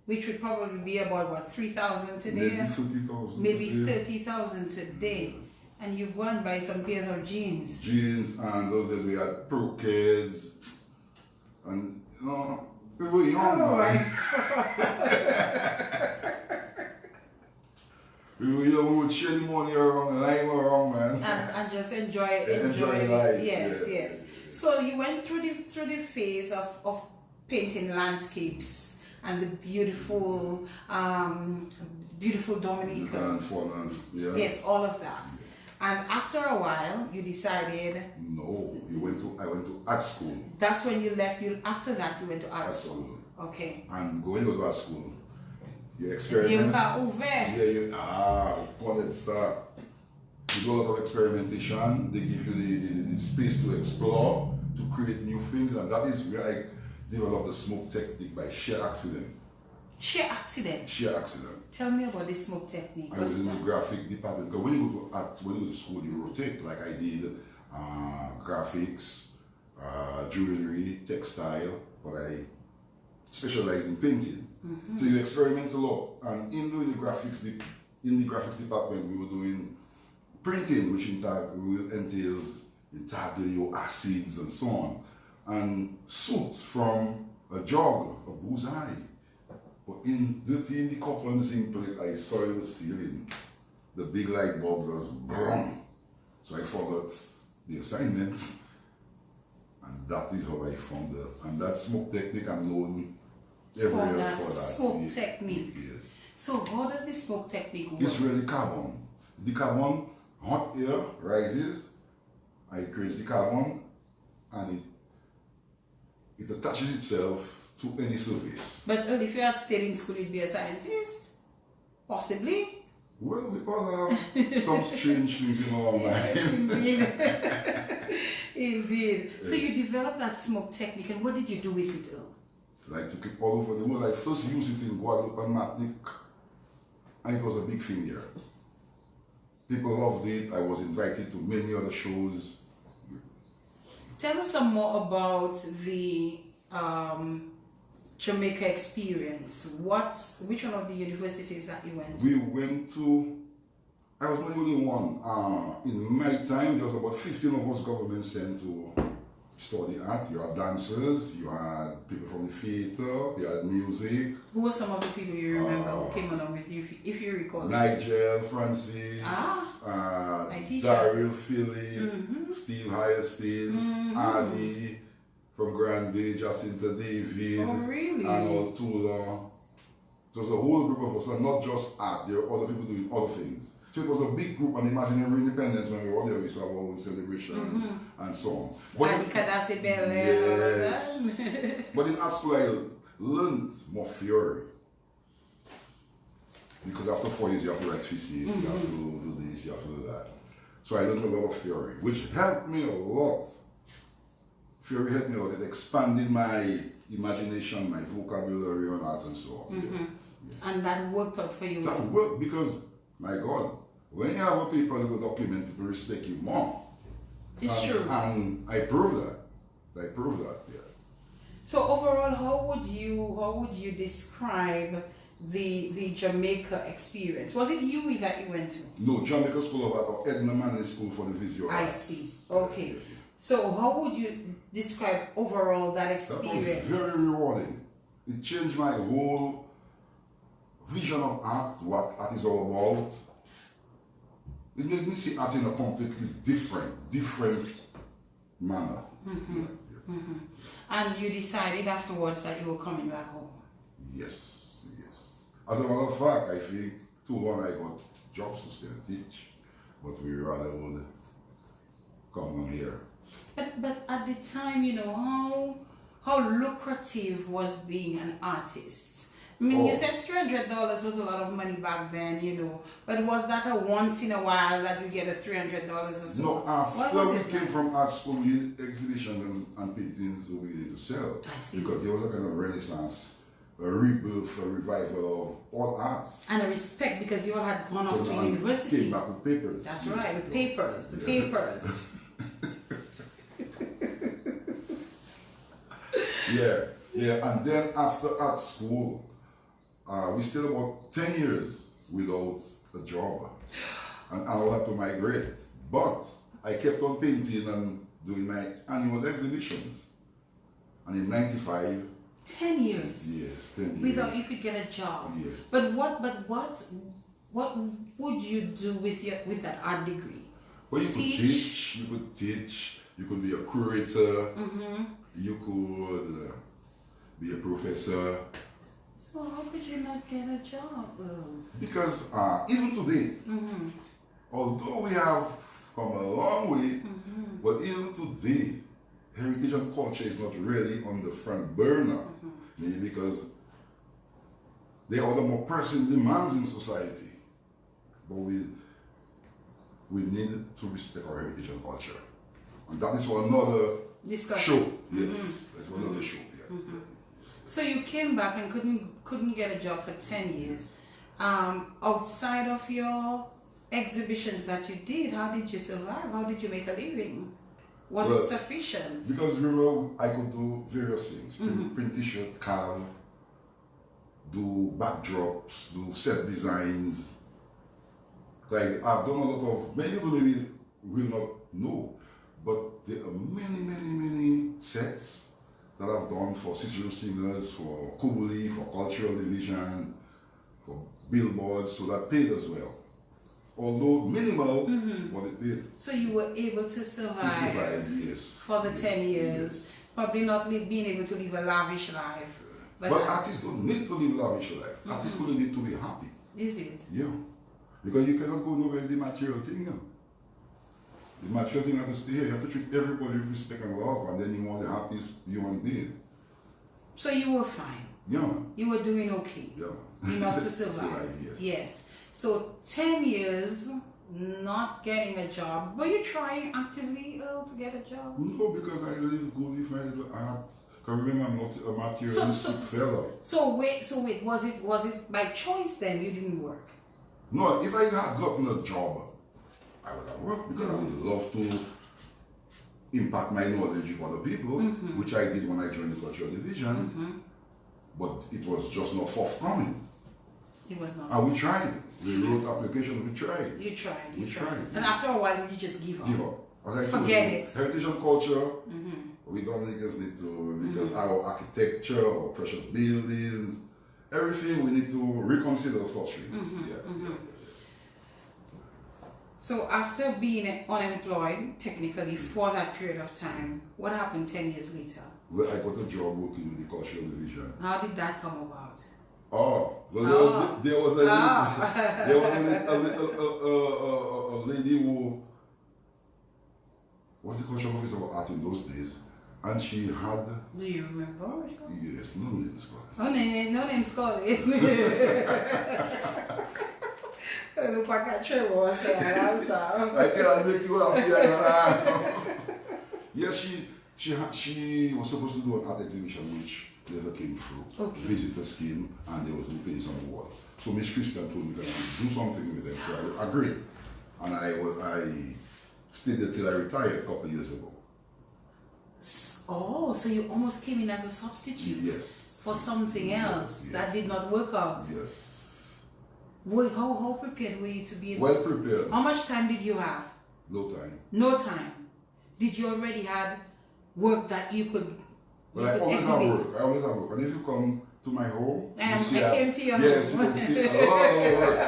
S2: Which would probably be about what, 3,000 today?
S1: Maybe 30,000.
S2: Maybe 30,000 today. And you go and buy some pairs of jeans.
S1: Jeans, and those days we had pro kids. And, you know, we were young, man. We were young, we would share the money around, lying around, man.
S2: And just enjoy
S1: life.
S2: Yes. So you went through the phase of painting landscapes and the beautiful Dominican.
S1: Yeah.
S2: Yes, all of that. And after a while, you decided.
S1: No, I went to art school.
S2: That's when you left. After that, you went to art school. Okay.
S1: And going to art school, you experiment. You do a lot of experimentation. They give you the space to explore, to create new things, and that is where I developed the smoke technique by sheer accident.
S2: Sheer accident?
S1: Sheer accident.
S2: Tell me about the smoke technique.
S1: I was in the graphic department. Because when you go to art, when you go to school, you rotate. Like I did graphics, jewelry, textile, but I specialize in painting. So you experiment a lot. And in doing the graphics, in the graphics department, we were doing printing, which entails intaglio, acids, and so on. And soot from a jug, a bullseye. But in the copper and zinc plate, I soiled the ceiling. The big light bulb was brown. So I forgot the assignment. And that is how I found it. And that smoke technique, I'm known everywhere for that.
S2: Smoke technique.
S1: Yes.
S2: So how does the smoke technique work?
S1: It's really carbon. The carbon, hot air rises. I create the carbon, and it attaches itself to any surface.
S2: But if you had stayed in school, you'd be a scientist? Possibly?
S1: Well, because of some strange things in our mind.
S2: Indeed. Indeed. So you developed that smoke technique, and what did you do with it, Earl?
S1: I took it all over the world. I first used it in Guadeloupe and Martinique, and it was a big thing here. People loved it. I was invited to many other shows.
S2: Tell us some more about the Jamaica experience. Which one of the universities that you went to?
S1: We went to, I was not the only one. In my time, there was about 15 of us government sent to study art. You had dancers, you had people from the theater, you had music.
S2: Who were some of the people you remember who came along with you, if you recall?
S1: Nigel, Francis, Daryl Philip, Steve Hyacinth, Ali from Granby, Jacinta David, Arnold Tula. It was a whole group of us, and not just art, there were other people doing other things. So it was a big group, and imagine every independence when we were there, we used to have all the celebrations and so on. But but in art school, I learned more theory. Because after 4 years, you have to write thesis, you have to do this, you have to do that. So I learned a lot of theory, which helped me a lot. Theory helped me a lot. It expanded my imagination, my vocabulary on art and so on.
S2: Yeah. And that worked out for you?
S1: That worked because, my God, when you have a paper that will document, people respect you more.
S2: It's true.
S1: And I proved that. Yeah.
S2: So overall, how would you describe the Jamaica experience? Was it UWI that you went to?
S1: No, Jamaica School of Art or Edna School for the Visual Arts.
S2: I see. Okay. So how would you describe overall that experience?
S1: That was very rewarding. It changed my whole vision of art, what art is all about. It made me see art in a completely different manner.
S2: And you decided afterwards that you were coming back home?
S1: Yes. As a matter of fact, I think too long I got jobs to stay and teach, but we rather would come on here.
S2: But at the time, you know, how lucrative was being an artist? I mean, you said $300 was a lot of money back then, you know, but was that a once in a while that you get a $300 or so?
S1: No, after we came from art school, we did exhibitions and paintings we needed to sell.
S2: I see.
S1: Because there was a kind of renaissance, a rebirth, a revival of all arts.
S2: And a respect because you all had gone off to university.
S1: Came back with papers.
S2: That's right, with papers, the papers.
S1: Yeah, and then after art school, we stayed about 10 years without a job. And I had to migrate. But I kept on painting and doing my annual exhibitions. And in '95,
S2: 10 years.
S1: Yes, 10 years.
S2: Without you could get a job.
S1: Yes.
S2: But what would you do with that art degree?
S1: Well, you could teach. You could be a curator. You could be a professor.
S2: So how could you not get a job?
S1: Because even today, although we have come a long way, but even today, heritage and culture is not really on the front burner. Maybe because there are the more pressing demands in society. But we need to respect our heritage and culture. And that is for another show. Yes, that's for another show. Yeah.
S2: So you came back and couldn't get a job for 10 years. Outside of your exhibitions that you did, how did you survive? How did you make a living? Was it sufficient?
S1: Because remember, I could do various things. Print t-shirt, carve, do backdrops, do set designs. Like I've done a lot of, many people maybe will not know, but there are many sets that I've done for Cicero Singers, for Kubuli, for Cultural Division, for billboards, so that paid as well. Although minimal, but it did.
S2: So you were able to survive,
S1: yes.
S2: For the 10 years.
S1: Yes.
S2: Probably not being able to live a lavish life.
S1: But artists don't need to live a lavish life. Artists only need to be happy.
S2: Is it?
S1: Yeah. Because you cannot go nowhere with the material thing. You know? The material thing has to stay here. You have to treat everybody with respect and love, and then you want the happiest human being.
S2: So you were fine.
S1: Yeah.
S2: You were doing okay.
S1: Yeah.
S2: Enough to survive. Yes. So 10 years not getting a job. Were you trying actively, Earl, to get a job?
S1: No, because I live good with my little art. Because remember, I'm not a materialistic fella.
S2: So wait, was it by choice then you didn't work?
S1: No, if I had gotten a job, I would have worked because I would love to impact my knowledge with other people, which I did when I joined the Cultural Division. But it was just not forthcoming.
S2: It was not.
S1: And we tried. We wrote applications, we tried.
S2: You tried.
S1: We tried.
S2: And after a while, did you just give up?
S1: Give up. As I
S2: Forget it.
S1: Heritage and culture, we Dominicans need to, because our architecture, our precious buildings, everything, we need to reconsider such things.
S2: So after being unemployed, technically, for that period of time, what happened 10 years later?
S1: Well, I got a job working in the Cultural Division.
S2: How did that come about?
S1: Oh, well, there was a lady who was the cultural officer of art in those days, and she had.
S2: Do you remember?
S1: Yes, no names called.
S2: Oh, no names called. Look like I was
S1: I tell her, make you happy. Yes, she was supposed to do an art exhibition which never came through.
S2: Okay.
S1: Visitors came and there was no place on the wall. So Miss Christian told me that I would do something with them. So I agreed. And I stayed there till I retired a couple of years ago.
S2: Oh, so you almost came in as a substitute?
S1: Yes.
S2: For something else that did not work out?
S1: Yes.
S2: How prepared were you to be able
S1: Well prepared.
S2: How much time did you have?
S1: No time.
S2: No time. Did you already have work that you could
S1: Well, I always have work. I always have work. And if you come to my home,
S2: I came to your home.
S1: Yes, you can see a lot of work.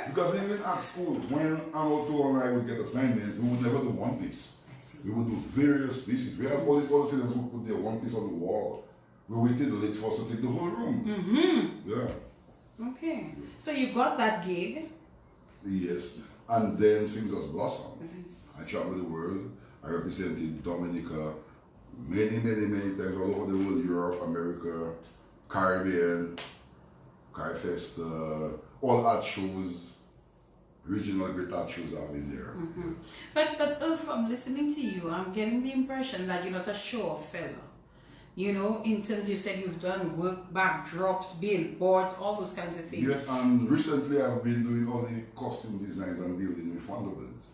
S1: Because even at school, when Anotto and I would get assignments, we would never do one piece.
S2: I see.
S1: We would do various pieces. We had all these other students who put their one piece on the wall. We waited late for us to take the whole room.
S2: Mm-hmm.
S1: Yeah.
S2: Okay. So you got that gig.
S1: Yes. And then things just blossomed. I traveled the world. I represented Dominica many times all over the world, Europe, America, Caribbean, Carfest, all art shows, regional great art shows I've been there.
S2: Mm-hmm. But from listening to you, I'm getting the impression that you're not a show-off fella. You know, in terms you said you've done work, backdrops, billboards, all those kinds of things.
S1: Yes, and recently I've been doing all the costume designs and building with Thunderbirds.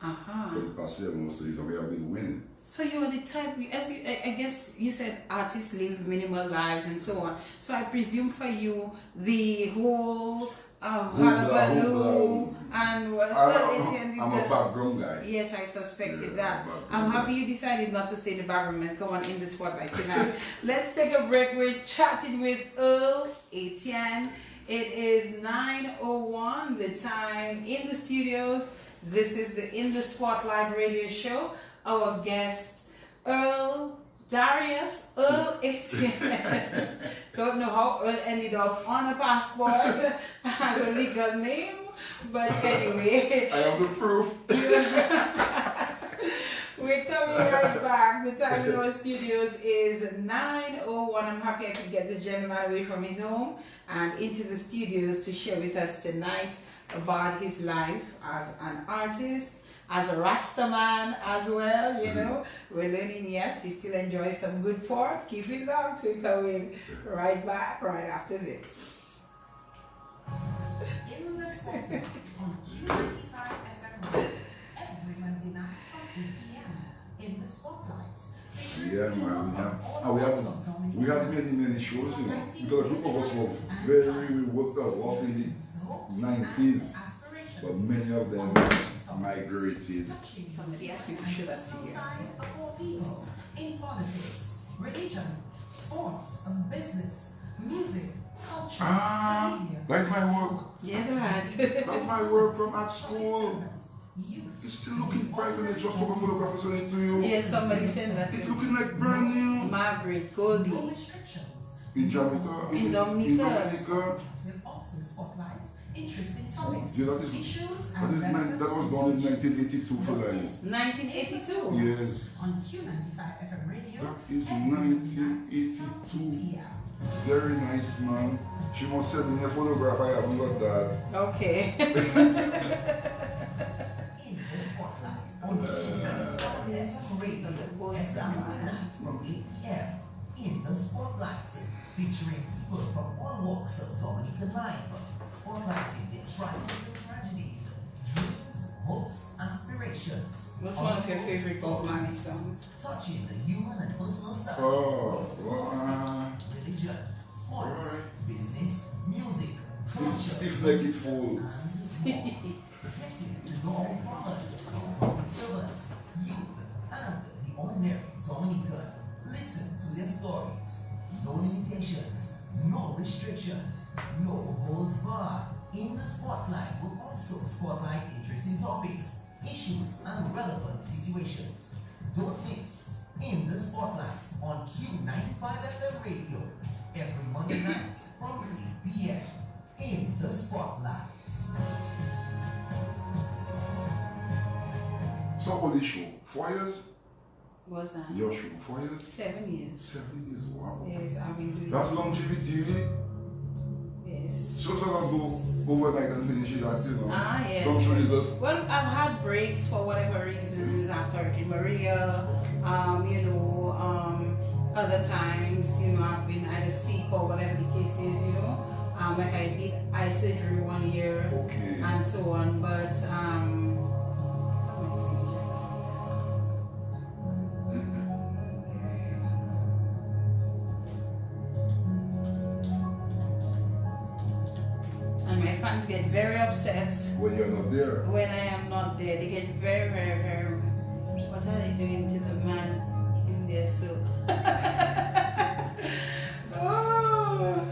S1: For the past 7 years, and we have been winning.
S2: So you're the type, I guess you said artists live minimal lives and so on. So I presume for you, the whole hullabaloo and
S1: I'm a background guy.
S2: Yes, I suspected that. I'm happy you decided not to stay in the background and come on in the spotlight tonight. Let's take a break. We're chatting with Earl, Ettienne. It is 9:01, the time in the studios. This is the In the Spotlight radio show. Our guest, Earl Darius, Earl Ettienne. Don't know how Earl ended up on a passport as a legal name, but anyway.
S1: I have the proof.
S2: We're coming right back. The time in our studios is 9:01. I'm happy I could get this gentleman away from his home and into the studios to share with us tonight about his life as an artist, as a Rasta man as well, you know. We're learning, yes, he still enjoys some good pork. Keep it locked. We're coming right back right after this.
S3: In the Spotlight on Q95 FM every Monday night from 8 p.m. In the Spotlight.
S1: Yeah, man. We have many shows, you know. Because a group of us were we worked a lot in the 90s, but many of them migrated.
S2: Somebody asked me to show that to you.
S3: In politics, religion, sports, business, music, culture, media.
S1: That's my work.
S2: Yeah, that.
S1: That's my work from at school. It's still looking bright and they just took a photograph and sent it to you.
S2: Yes, somebody sent that to
S1: It's
S2: me.
S1: looking like brand new.
S2: Margaret Goldie.
S3: No restrictions.
S1: In Jamaica.
S2: In Dominica.
S3: Will also spotlight interesting topics,
S1: Yeah,
S3: issues,
S1: that
S3: and
S1: was done in 1982 for like.
S2: 1982.
S1: Yes.
S3: on Q95 FM radio.
S1: That is
S3: every night from 2
S1: 1982.
S3: p.m.
S1: Very nice, man. She must send me a photograph. I haven't got that.
S2: Okay.
S3: In the spotlight on Q95 FM radio every night from 8 p.m. In the spotlight, featuring people from all walks of Dominican life, spotlighting their triumphs and tragedies, dreams, hopes, aspirations.
S2: What's one of your favorite Bob Marley songs?
S3: Touching the human and personal side. Religion, sports, business, music, culture,
S1: Stiff legged fool.
S3: getting to know our fathers, public servants, youth, and the ordinary Dominican. Listen to their stories. No limitations, no restrictions, no holds barred. In the spotlight will also spotlight interesting topics, issues, and relevant situations. Don't miss In the Spotlight on Q95 FM radio every Monday night from 3 p.m.
S1: long this show? 4 years?
S2: Was that?
S1: Your show, 4 years?
S2: 7 years.
S1: 7 years, wow.
S2: Yes, I've been doing
S1: That's longevity, eh?
S2: Yes.
S1: So I go overnight and finish it at, you know.
S2: Ah, yes.
S1: Some show just...
S2: Well, I've had breaks for whatever reasons after Hurricane Maria, other times, I've been either sick or whatever the case is, like I did eye surgery 1 year
S1: Okay.
S2: and so on, but and my fans get very upset
S1: When you're not there.
S2: when I am not there. They get very, very, very. What are they doing to the man in their soup? Oh.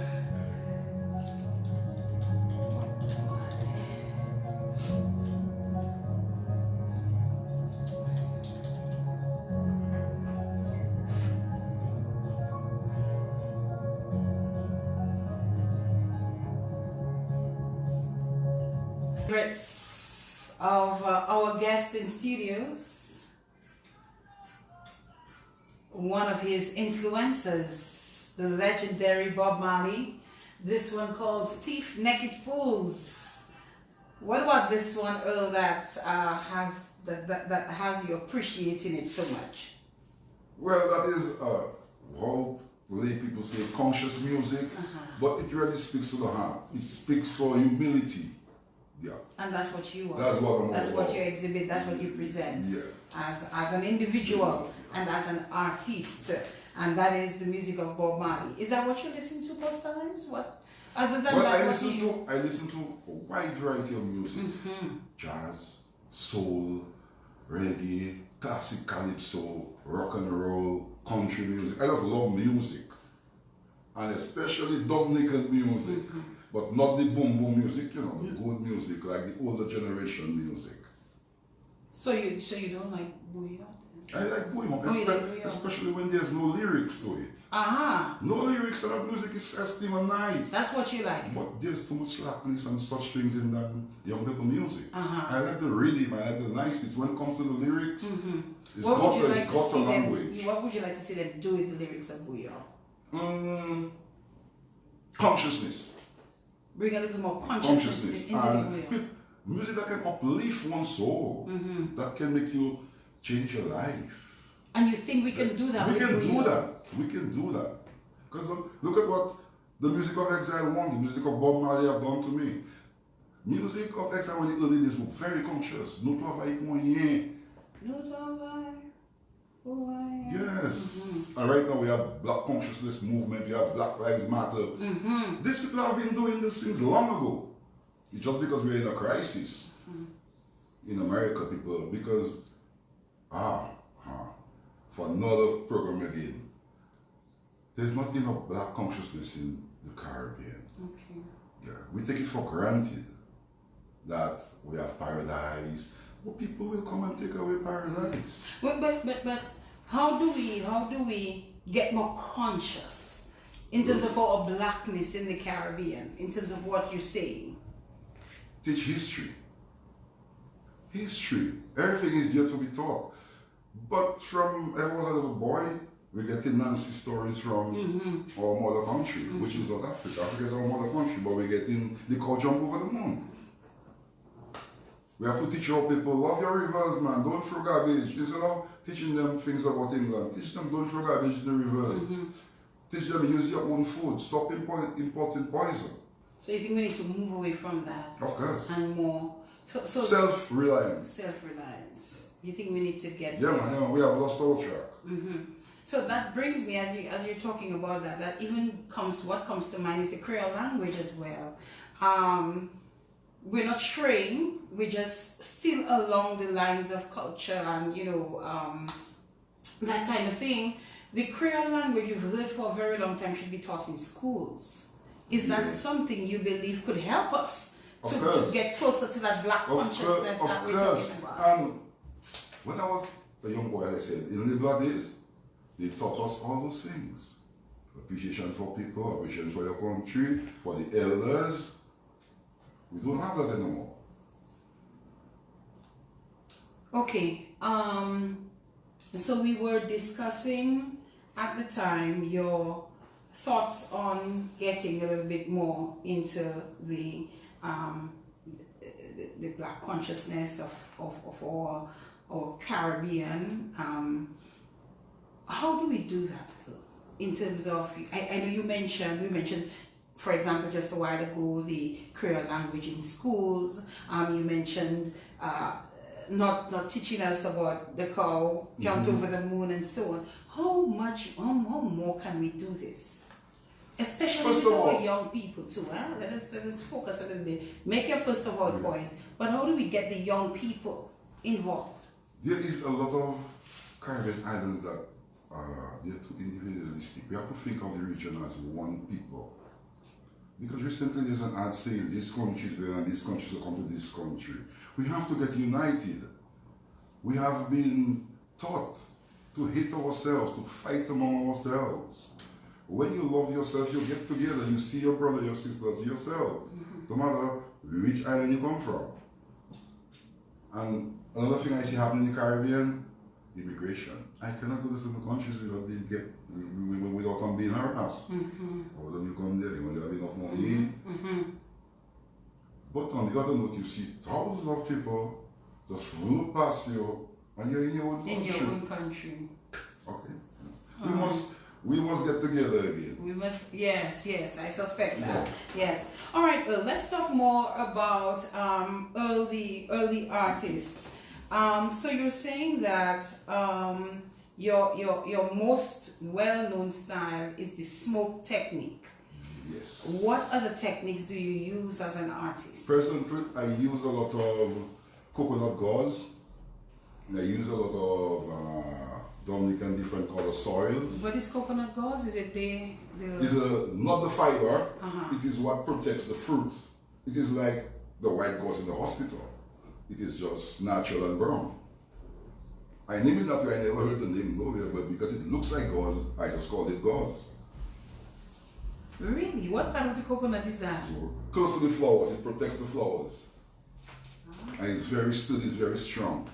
S2: Favorites of our guest in studios, one of his influencers, the legendary Bob Marley. This one called Stiff Necked Fools. What about this one, Earl, that has you appreciating it so much?
S1: Well, that is how lay people say conscious music, but it really speaks to the heart. It speaks for humility. Yeah.
S2: And that's what you are.
S1: That's what I'm
S2: That's
S1: all
S2: what
S1: about.
S2: you exhibit. That's what you present.
S1: Yeah.
S2: As an individual and as an artist, and that is the music of Bob Marley. Is that what you listen to most times? What other than
S1: Well,
S2: that?
S1: I listen to a wide variety of music: jazz, soul, reggae, classic calypso, rock and roll, country music. I just love music, and especially Dominican music, but not the boom boom music. The good music like the older generation music.
S2: So you don't like bouillon?
S1: I like bouillon,
S2: Oh, you like bouillon.
S1: especially when there's no lyrics to it. No lyrics, and that music is festive and nice.
S2: That's what you like.
S1: But there's too much slackness and such things in that young people music.
S2: Uh-huh.
S1: I like the rhythm, I like the niceness. When it comes to the lyrics, it's
S2: What would you
S1: got
S2: like
S1: a
S2: to see
S1: language.
S2: them? What would you like to see them do with the lyrics of bouillon?
S1: Consciousness.
S2: Bring a little more consciousness into the
S1: And
S2: bouillon.
S1: music that can uplift one's soul, that can make you change your life.
S2: And you think we can do that?
S1: We
S2: with
S1: can
S2: bouillon?
S1: do that. We can do that. Because look at what the music of Exile 1, the music of Bob Marley have done to me. Music of Exile when the early days were very conscious. No travail moyen.
S2: No travail.
S1: Yes. And right now we have Black Consciousness Movement, we have Black Lives Matter. These people have been doing these things long ago. It's just because we're in a crisis in America, people, because, for another program again, there's not enough black consciousness in the Caribbean.
S2: Okay.
S1: Yeah, we take it for granted that we have paradise, but people will come and take away paradise.
S2: But how do we get more conscious in terms of our blackness in the Caribbean, in terms of what you're saying?
S1: Teach history. History. Everything is yet to be taught. But from ever was a little boy, we get Nancy stories from our mother country, which is South Africa. Africa is our mother country, but we get in the cow jump over the moon. We have to teach our people, love your rivers, man, don't throw garbage. Instead of teaching them things about England, teach them don't throw garbage in the rivers. Teach them use your own food, stop importing poison.
S2: So you think we need to move away from that?
S1: Of course.
S2: And more. So
S1: Self-reliance.
S2: Self-reliance. You think we need to get
S1: Yeah,
S2: there?
S1: man, we have lost our track.
S2: So that brings me, as you're talking about that, what comes to mind is the Creole language as well. We're not straying, we're just still along the lines of culture and, that kind of thing. The Creole language you've heard for a very long time should be taught in schools. Is that something you believe could help us to get closer to that black consciousness that we're talking about?
S1: And when I was a young boy, as I said, in the blood days, they taught us all those things. Appreciation for people, appreciation for your country, for the elders. We don't have that anymore.
S2: Okay, So we were discussing at the time your thoughts on getting a little bit more into the Black consciousness of our Caribbean. How do we do that in terms of, I know we mentioned, for example, just a while ago, the Creole language in schools. You mentioned not teaching us about the cow jumped over the moon and so on. How more can we do this? Especially with our young people too. Let us focus a little bit. Make your first of all point. But how do we get the young people involved?
S1: There is a lot of Caribbean islands that they're too individualistic. We have to think of the region as one people. Because recently there's an ad saying this country is there and this country will come to this country. We have to get united. We have been taught to hate ourselves, to fight among ourselves. When you love yourself, you get together, you see your brother, your sister as yourself. No matter which island you come from. And another thing I see happening in the Caribbean, immigration. I cannot go to some countries without being harassed. Or then you come there, you have enough money. But on the other note, you see thousands of people just flew past you, and you're in your own country.
S2: In your own country.
S1: Okay. We must get together again.
S2: We must, yes, I suspect that. Yes. All right, Earl, let's talk more about Earl the artist. So you're saying that your most well-known style is the smoke technique.
S1: Yes.
S2: What other techniques do you use as an artist?
S1: Personally, I use a lot of coconut gauze. I use a lot of Dominican different color soils.
S2: What is coconut gauze? Is it
S1: It's not the fiber. It is what protects the fruit. It is like the white gauze in the hospital. It is just natural and brown. I name it that way. I never heard the name nowhere, but because it looks like gauze, I just call it gauze.
S2: Really? What part of the coconut is that?
S1: So, close to the flowers. It protects the flowers. And it's very sturdy. It's very strong.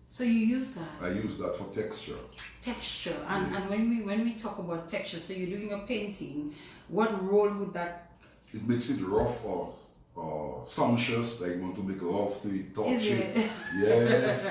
S2: So you use that?
S1: I use that for texture.
S2: Texture. And when we talk about texture, so you're doing a painting, what role would that?
S1: It makes it rough or sumptuous, like you want to make love to it, touch it. Yes.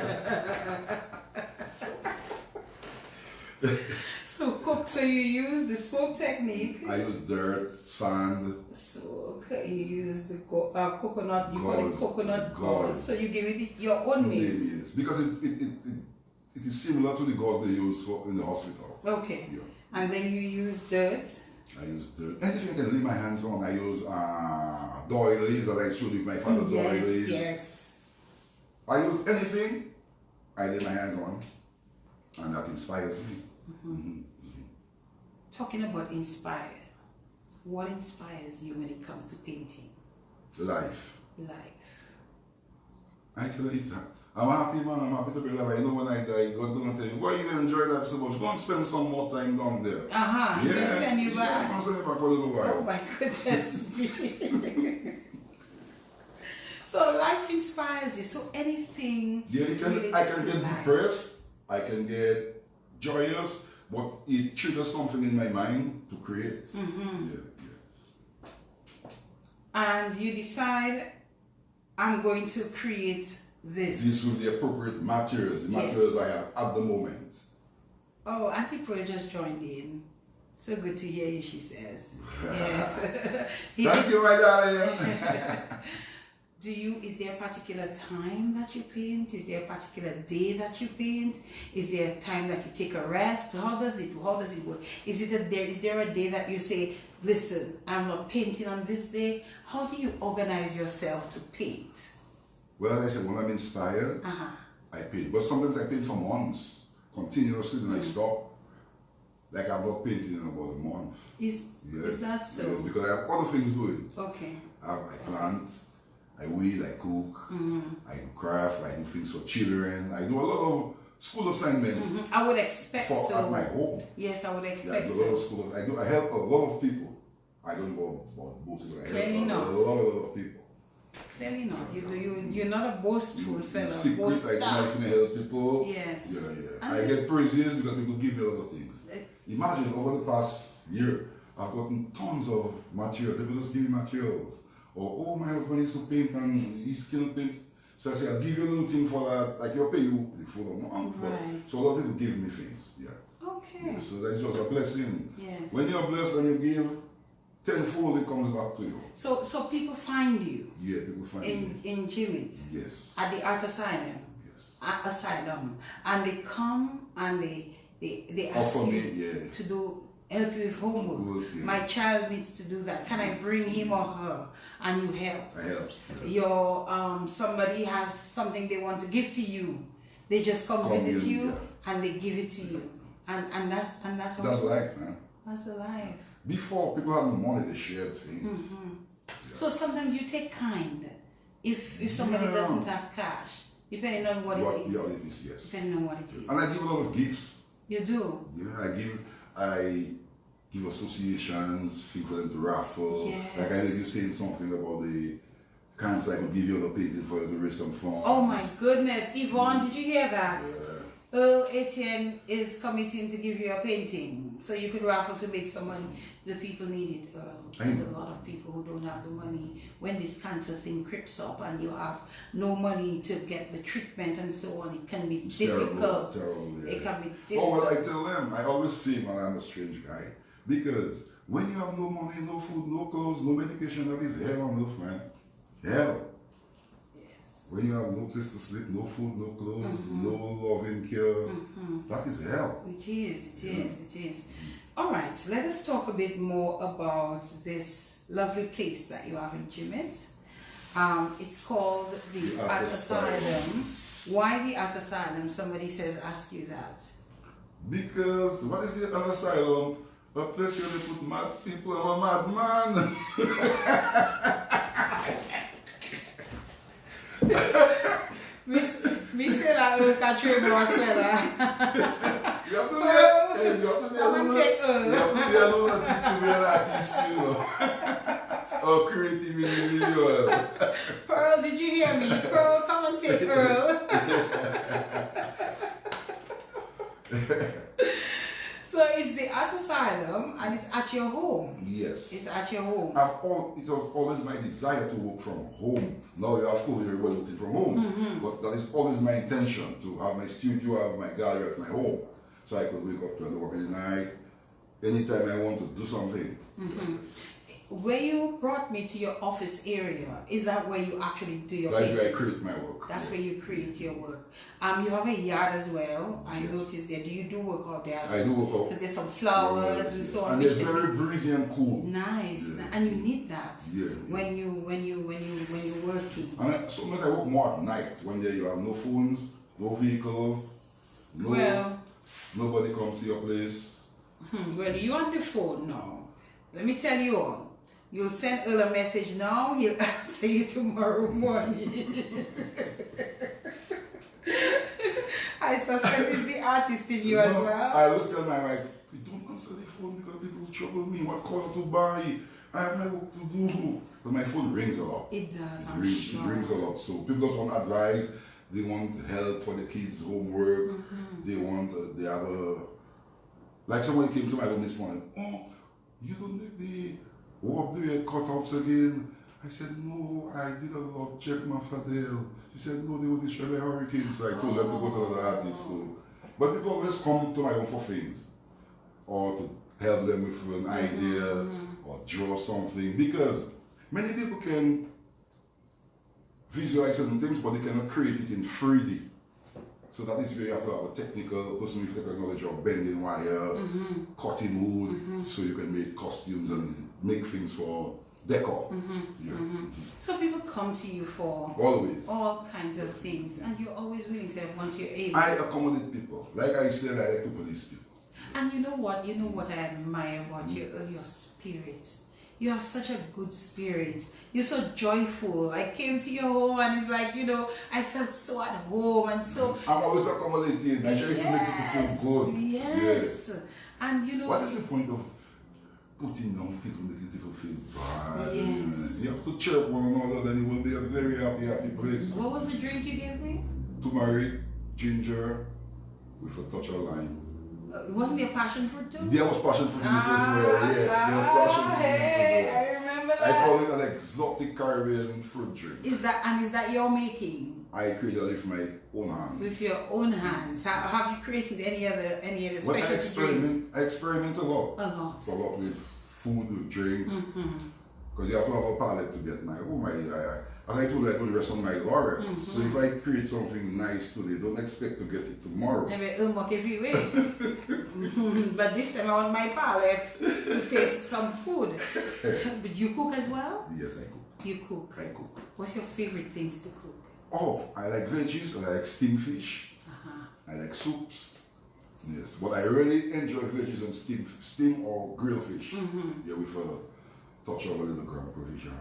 S2: So you use the smoke technique.
S1: I use dirt, sand.
S2: So you use the coconut. You call it coconut gauze. So you give it your own name.
S1: Yes, because it is similar to the gauze they use in the hospital.
S2: Okay. Yeah. And then you use dirt.
S1: I use dirt. Anything I can lay my hands on. I use doilies, as I showed you with my father. Doilies.
S2: Yes.
S1: I use anything I lay my hands on, and that inspires me.
S2: Talking about inspire, what inspires you when it comes to painting?
S1: Life.
S2: I
S1: tell you, I'm happy, man. I'm happy to be alive. I know when I die, God's going to tell you, why you enjoy life so much? Go and spend some more time down there.
S2: He's going to send you back.
S1: I'm going to send you back for a little while.
S2: Oh my goodness me. So life inspires you. So anything.
S1: Yeah, I can get depressed. I can get joyous. But it triggers something in my mind to create.
S2: And you decide, I'm going to create this.
S1: This with the appropriate materials, the materials I have at the moment.
S2: Oh, Auntie Pearl just joined in. So good to hear you, she says. Yes.
S1: Thank you, my darling.
S2: Is there a particular time that you paint? Is there a particular day that you paint? Is there a time that you take a rest? How does it work? Is there a day that you say, listen, I'm not painting on this day? How do you organize yourself to paint?
S1: Well, as I said, when I'm inspired, I paint. But sometimes I paint for months, continuously, then I stop. Like I'm not painting in about a month.
S2: Is that so?
S1: Yes, because I have other things doing.
S2: Okay.
S1: I plant. I weed, I cook, I do craft, I do things for children, I do a lot of school assignments.
S2: I would expect so.
S1: At my home.
S2: Yes, I would expect
S1: I do a lot of schools. I help a lot of people. I don't know about most, but I help a lot of people.
S2: Clearly not. You're not a boastful fellow.
S1: Secret, I can help people.
S2: Yes.
S1: Yeah. I get praises because people give me a lot of things. Imagine over the past year, I've gotten tons of material. People just give me materials. Or, oh, my husband used to paint and he's still paint. So I say, I'll give you a little thing for that. Like, you'll pay you the full amount.
S2: Right.
S1: So a lot of people give me things. Yeah.
S2: Okay.
S1: Yeah, so that's just a blessing.
S2: Yes.
S1: When you're blessed and you give, tenfold it comes back to you.
S2: So people find you.
S1: Yeah, people find
S2: in
S1: me.
S2: in Jimit.
S1: Yes.
S2: At the Art Asylum.
S1: Yes.
S2: Asylum, and they come and they ask
S1: Offer
S2: you
S1: me,
S2: to help you with homework.
S1: Good, yeah.
S2: My child needs to do that. Can I bring him or her? And you help.
S1: I help.
S2: Your somebody has something they want to give to you. They just come visit
S1: in,
S2: you
S1: yeah.
S2: and they give it to you. And that's
S1: That's life, man.
S2: That's the life.
S1: Before, people had no money, they shared things.
S2: Mm-hmm. So sometimes you take kind if somebody doesn't have cash, depending on what it is.
S1: Yeah, it is, yes.
S2: Depending on what it is.
S1: And I give a lot of gifts.
S2: You do?
S1: Yeah, I give associations, things for them to raffle.
S2: Yes.
S1: Like I heard you saying something about the cancer, I could give you a painting for you to raise some funds.
S2: Oh my goodness, Yvonne, did you hear that?
S1: Yeah.
S2: Earl Ettienne is committing to give you a painting, so you could raffle to make some money. The people need it, Earl. There's a lot of people who don't have the money. When this cancer thing creeps up and you have no money to get the treatment and so on, it can be
S1: It's
S2: difficult.
S1: Terrible, yeah.
S2: It can be
S1: Oh,
S2: difficult.
S1: well, I tell them, I always say, man, I'm a strange guy. Because when you have no money, no food, no clothes, no medication, that is hell on earth, man. Hell.
S2: Yes.
S1: When you have no place to sleep, no food, no clothes, no loving care, that is hell.
S2: It is. All right, let us talk a bit more about this lovely place that you have in Jimit. It's called the Art Asylum. Why the Art Asylum? Somebody says, ask you that.
S1: Because, what is the Art Asylum? A place where they put mad people. I'm a madman.
S2: Me say that Earl Catherine was said that.
S1: You have to be
S2: Come and take Earl.
S1: You have to be alone and to be an artist, you know. Or creative individual.
S2: Pearl, did you hear me? Pearl, come and take Earl. So it's the Art Asylum and it's at your home.
S1: Yes.
S2: It's at your home.
S1: It was always my desire to work from home. Now, of course, everybody working from home. But that is always my intention, to have my studio, have my gallery at my home. So I could wake up to work in the night, anytime I want to do something.
S2: Where you brought me to your office area, is that where you actually do your
S1: That's
S2: painting?
S1: where I create my work.
S2: That's where you create your work. You have a yard as well. I
S1: Yes.
S2: noticed there. Do you do work out there as well?
S1: I do work out.
S2: Because there's some flowers and so on.
S1: And it's very breezy and cool.
S2: Nice.
S1: Yeah.
S2: And you need that
S1: Yeah.
S2: when you're working.
S1: And sometimes I work more at night when there you have no phones, no vehicles, nobody comes to your place.
S2: Well, you on the phone now. Let me tell you all. You'll send Earl a message now, he'll answer you tomorrow morning. I suspect it's the artist in you as well.
S1: I always tell my wife, don't answer the phone because people trouble me. What color to buy? I have my work to do. But my phone rings a lot.
S2: It does, I'm
S1: It
S2: sure.
S1: rings a lot. So people just want advice. They want help for the kids' homework. They want, they have a, like somebody came to my room this morning. Oh, you don't make the work the cutouts again. I said, no, I did a lot, check my Fadel. She said, no, they were destroyed by hurricanes. So I told them to go to another artist. So. But people always come to my room for things. Or to help them with an idea or draw something. Because many people can visualize certain things, but they cannot create it in 3D. So that is where you have to have a technical person with technical knowledge of bending wire, cutting wood, so you can make costumes and make things for decor.
S2: So people come to you for
S1: Always.
S2: all kinds of things, and you're always willing to help once you're able.
S1: I accommodate people. Like I said, I like to police people.
S2: And you know what? You know what I admire about you? Your spirit. You have such a good spirit. You're so joyful. I came to your home and it's like, you know, I felt so at home and so...
S1: I'm always accommodating. I try to make people feel good.
S2: Yes. And you know...
S1: What is the point of putting down people, making people feel bad?
S2: Yes.
S1: You have to chirp one another, then it will be a very happy, happy place.
S2: What was the drink you gave me?
S1: Turmeric, ginger, with a touch of lime.
S2: Wasn't there passion fruit too?
S1: There was passion fruit in it as well, yes. There was passion fruit in it
S2: Hey,
S1: as well.
S2: I remember that.
S1: I call it an exotic Caribbean fruit drink.
S2: Is that your making?
S1: I created it with my own hands.
S2: With your own hands. Have you created any other
S1: Well,
S2: special drinks?
S1: I experiment a lot.
S2: A lot.
S1: A lot with food, with drink. Because you have to have a palate to get my, as I told you, I don't rest on my laurels. So if I create something nice today, don't expect to get it tomorrow.
S2: Maybe Ulmok every way. But this time I want my palate to taste some food. But you cook as well?
S1: Yes, I cook.
S2: You cook.
S1: I cook.
S2: What's your favorite things to cook?
S1: Oh, I like veggies, I like steamed fish, I like soups. Yes, but I really enjoy veggies and steam or grilled fish. Yeah, with a touch of a little ground provision.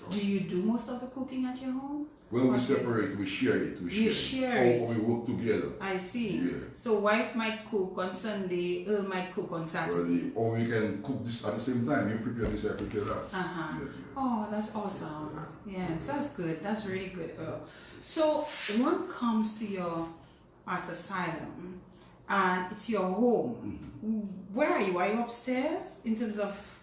S2: Do you do most of the cooking at your home?
S1: Well, we separate, we share it.
S2: You share it.
S1: Or we work together.
S2: I see.
S1: Yeah.
S2: So wife might cook on Sunday, Earl might cook on Saturday.
S1: Or we can cook this at the same time. You prepare this, I prepare that.
S2: Uh-huh.
S1: Yeah.
S2: Oh, that's awesome. Yes, that's good. That's really good, Earl. So one comes to your art asylum and it's your home. Where are you? Are you upstairs in terms of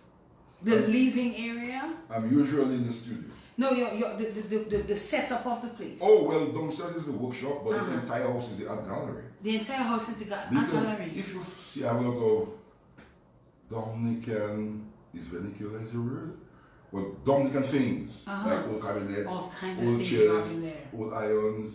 S2: the living area?
S1: I'm usually in the studio.
S2: No, the setup of the place.
S1: Oh, well, downstairs is the workshop, but the entire house is the art gallery.
S2: The entire house is the art
S1: Because
S2: gallery.
S1: if you see, I have a lot of Dominican, is vernacular is the word? Well, Dominican things, like old cabinets,
S2: all kinds of
S1: old
S2: things you
S1: chairs,
S2: have in there.
S1: old irons,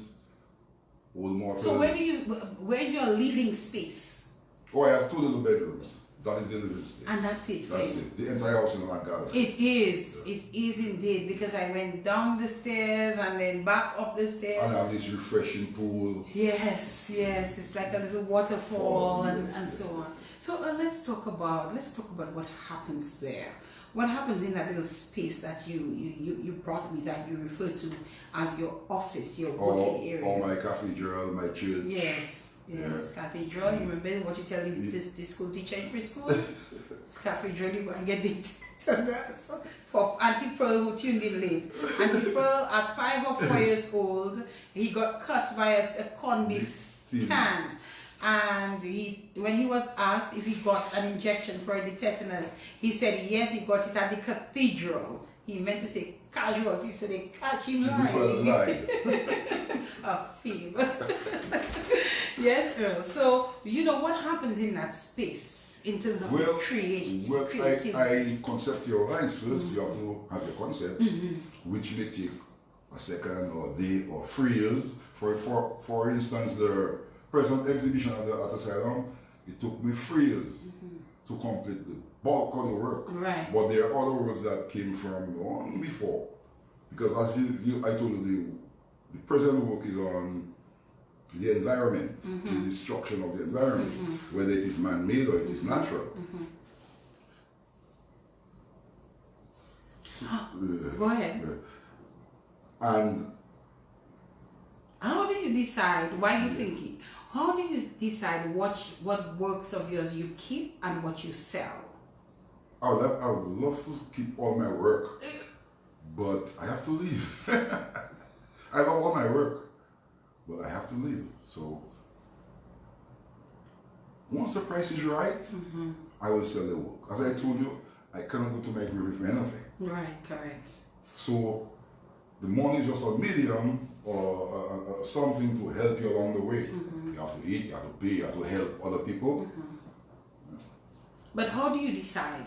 S1: old mortars.
S2: So where's your living space?
S1: Oh, I have 2 little bedrooms. That is the living space.
S2: And that's it for
S1: That's
S2: you?
S1: it. The entire house is an art gallery.
S2: It is indeed, because I went down the stairs and then back up the stairs.
S1: And I have this refreshing pool.
S2: Yes, it's like a little waterfall and
S1: Yes.
S2: so on. So let's talk about what happens there. What happens in that little space that you brought me, that you refer to as your office, your working area?
S1: Or my cathedral, my church.
S2: Yes, cathedral. You remember what you tell this school teacher in preschool? It's cathedral, you go and get it. So for Auntie Pearl, who tuned in late. Auntie Pearl, at 5 or 4 years old, he got cut by a corned beef can. And when he was asked if he got an injection for the tetanus, he said yes, he got it at the cathedral. He meant to say casualty, so they catch him lying. A fib. Yes, Earl. So, what happens in that space in terms of creativity?
S1: Well, I conceptualize first. You have to have your concepts, which may take a second or a day or 3 years. For instance, the present exhibition at the Art Asylum, it took me 3 years to complete the bulk of the work.
S2: Right.
S1: But there are other works that came from long before. Because as I told you, the present work is on the environment, the destruction of the environment, whether it is man-made or it is natural.
S2: Go ahead.
S1: And
S2: how do you decide, why are you thinking, how do you decide what works of yours you keep and what you sell?
S1: I would love to keep all my work, but I have to leave. I love all my work, but I have to leave. So once the price is right, I will sell the work. As I told you, I cannot go to my grave for anything.
S2: Right, correct.
S1: So the money is just a medium or something to help you along the way. You have to eat, you have to pay, you have to help other people.
S2: But how do you decide?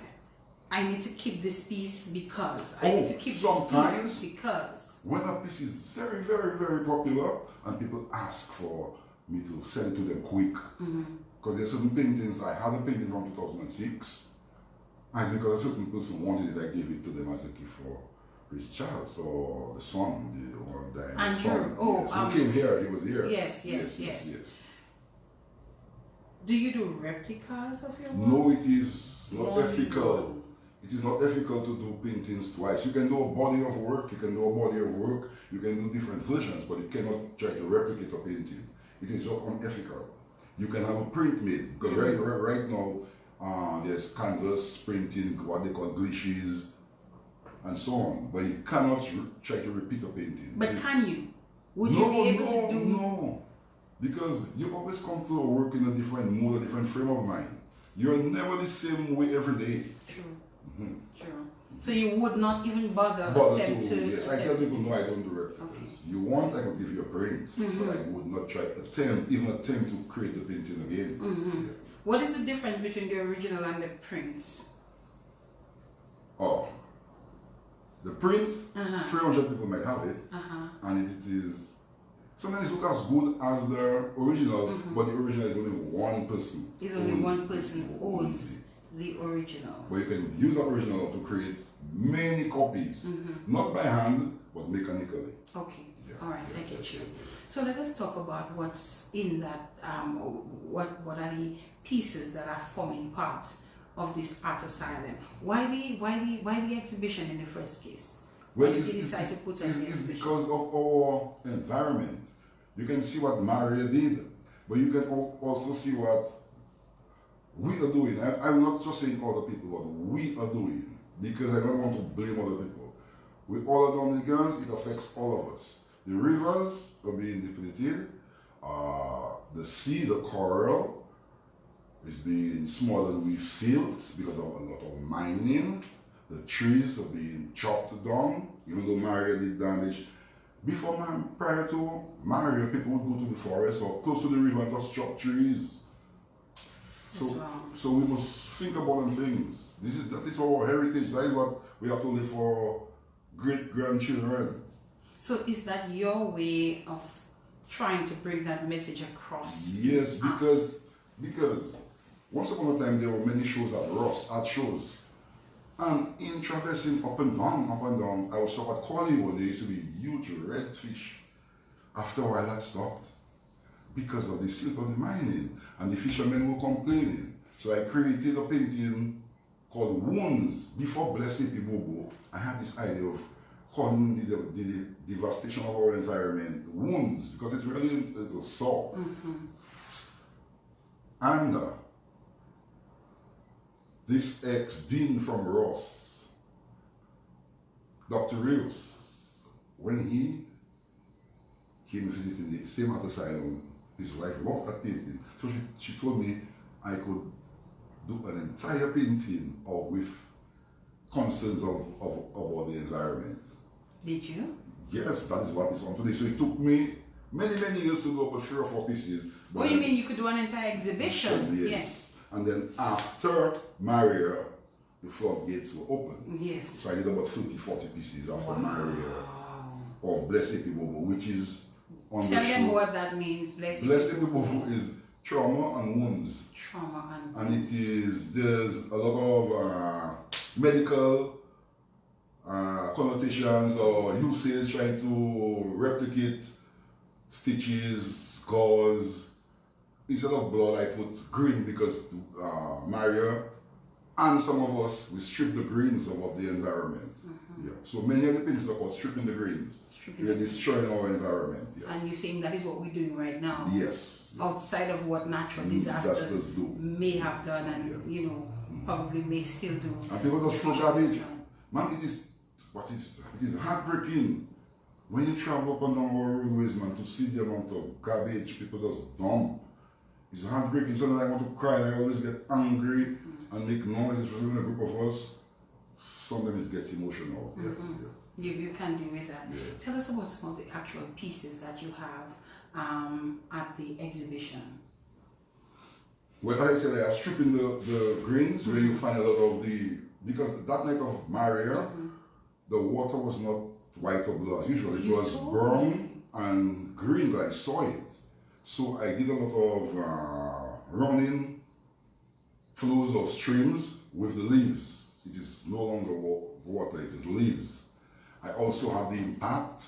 S2: I need to keep this piece because I need to keep this piece because.
S1: When a piece is very, very, very popular and people ask for me to sell it to them quick, because there are certain paintings, I had a painting from 2006, and it's because a certain person wanted it, I gave it to them as a gift for his child, so the son, the one died.
S2: Andrew,
S1: yes, he came here, he was here.
S2: Yes. Do you do replicas of your work?
S1: No, it is not ethical. It is not ethical to do paintings twice. You can do a body of work, you can do different versions, but you cannot try to replicate a painting. It is just unethical. You can have a print made, because right now there's canvas printing, what they call glitches. and so on. But you cannot try to repeat a painting.
S2: But can you? Would you be able to do?
S1: No, because you always come to work in a different mood, a different frame of mind. You're never the same way every day.
S2: True. True. So you would not even bother attempt to?
S1: Yes, I tell people no, I don't direct.
S2: Okay.
S1: You want, I could give you a print, but I would not try even attempt to create the painting again. Yeah.
S2: What is the difference between the original and the prints?
S1: Oh, the print, 300 people might have it, and it is sometimes not as good as the original, but the original is only one person.
S2: It's only one person owns the original.
S1: But you can use that original to create many copies, not by hand, but mechanically.
S2: Okay.
S1: Yeah.
S2: All right, I get you. So let us talk about what's in that. What are the pieces that are forming part of this art asylum? Why the exhibition in the first case?
S1: Well,
S2: why did you decide to put an exhibition?
S1: It's because of our environment. You can see what Maria did, but you can also see what we are doing. I'm not just saying other people, what we are doing, because I don't want to blame other people. With all the Dominicans, it affects all of us. The rivers are being depleted. The sea, the coral, is being smaller we've sealed because of a lot of mining. The trees are being chopped down, even though Maria did damage. Prior to Maria, people would go to the forest or close to the river and just chop trees. So we must think about them things. That is our heritage. That is what we have to live for great-grandchildren.
S2: So is that your way of trying to bring that message across?
S1: Yes, because once upon a time there were many shows at Ross, art shows. And in traversing up and down, I was up at Corleone, there used to be huge redfish. After a while that stopped because of the silver mining, and the fishermen were complaining. So I created a painting called Wounds. Before Blessing Pibobo, I had this idea of calling the devastation of our environment wounds, because it really is a sore. And this ex-dean from Ross, Dr. Rios, when he came visiting the same art asylum, his wife loved that painting. So she told me I could do an entire painting with concerns about the environment.
S2: Did you?
S1: Yes, that is what is on today. So it took me many years to do up with 3 or 4 pieces.
S2: What you mean you could do an entire exhibition?
S1: Yes. And then after Maria, the floodgates were open.
S2: Yes.
S1: So I did about 50, 40 pieces after Maria of Blessed Pibobo, which is on
S2: Tell
S1: the show.
S2: them what that means, Blessed
S1: Pibobo is trauma and wounds.
S2: Trauma and
S1: wounds. And there's a lot of medical connotations or usage trying to replicate stitches, gauze. Instead of blood, I put green because Maria and some of us, we strip the greens of the environment. Yeah. So many of the things are called stripping the greens. We are destroying our environment. Yeah.
S2: And you're saying that is what we're doing right now?
S1: Yes.
S2: Outside of what natural disasters may have done and probably may still do.
S1: And people just throw garbage. Man, it is heartbreaking when you travel up and down our roadways, man, to see the amount of garbage people just dump. It's heartbreaking. Sometimes I want to cry and I always get angry and make noise, especially in a group of us. Sometimes it gets emotional.
S2: You can deal with that.
S1: Yeah.
S2: Tell us about some of the actual pieces that you have at the exhibition.
S1: Well, as I said, I have stripping the greens where you find a lot of because that night of Maria, the water was not white or blue as usual. It was brown and green, but I saw it. So I did a lot of running flows of streams with the leaves. It is no longer water, it is leaves. I also have the impact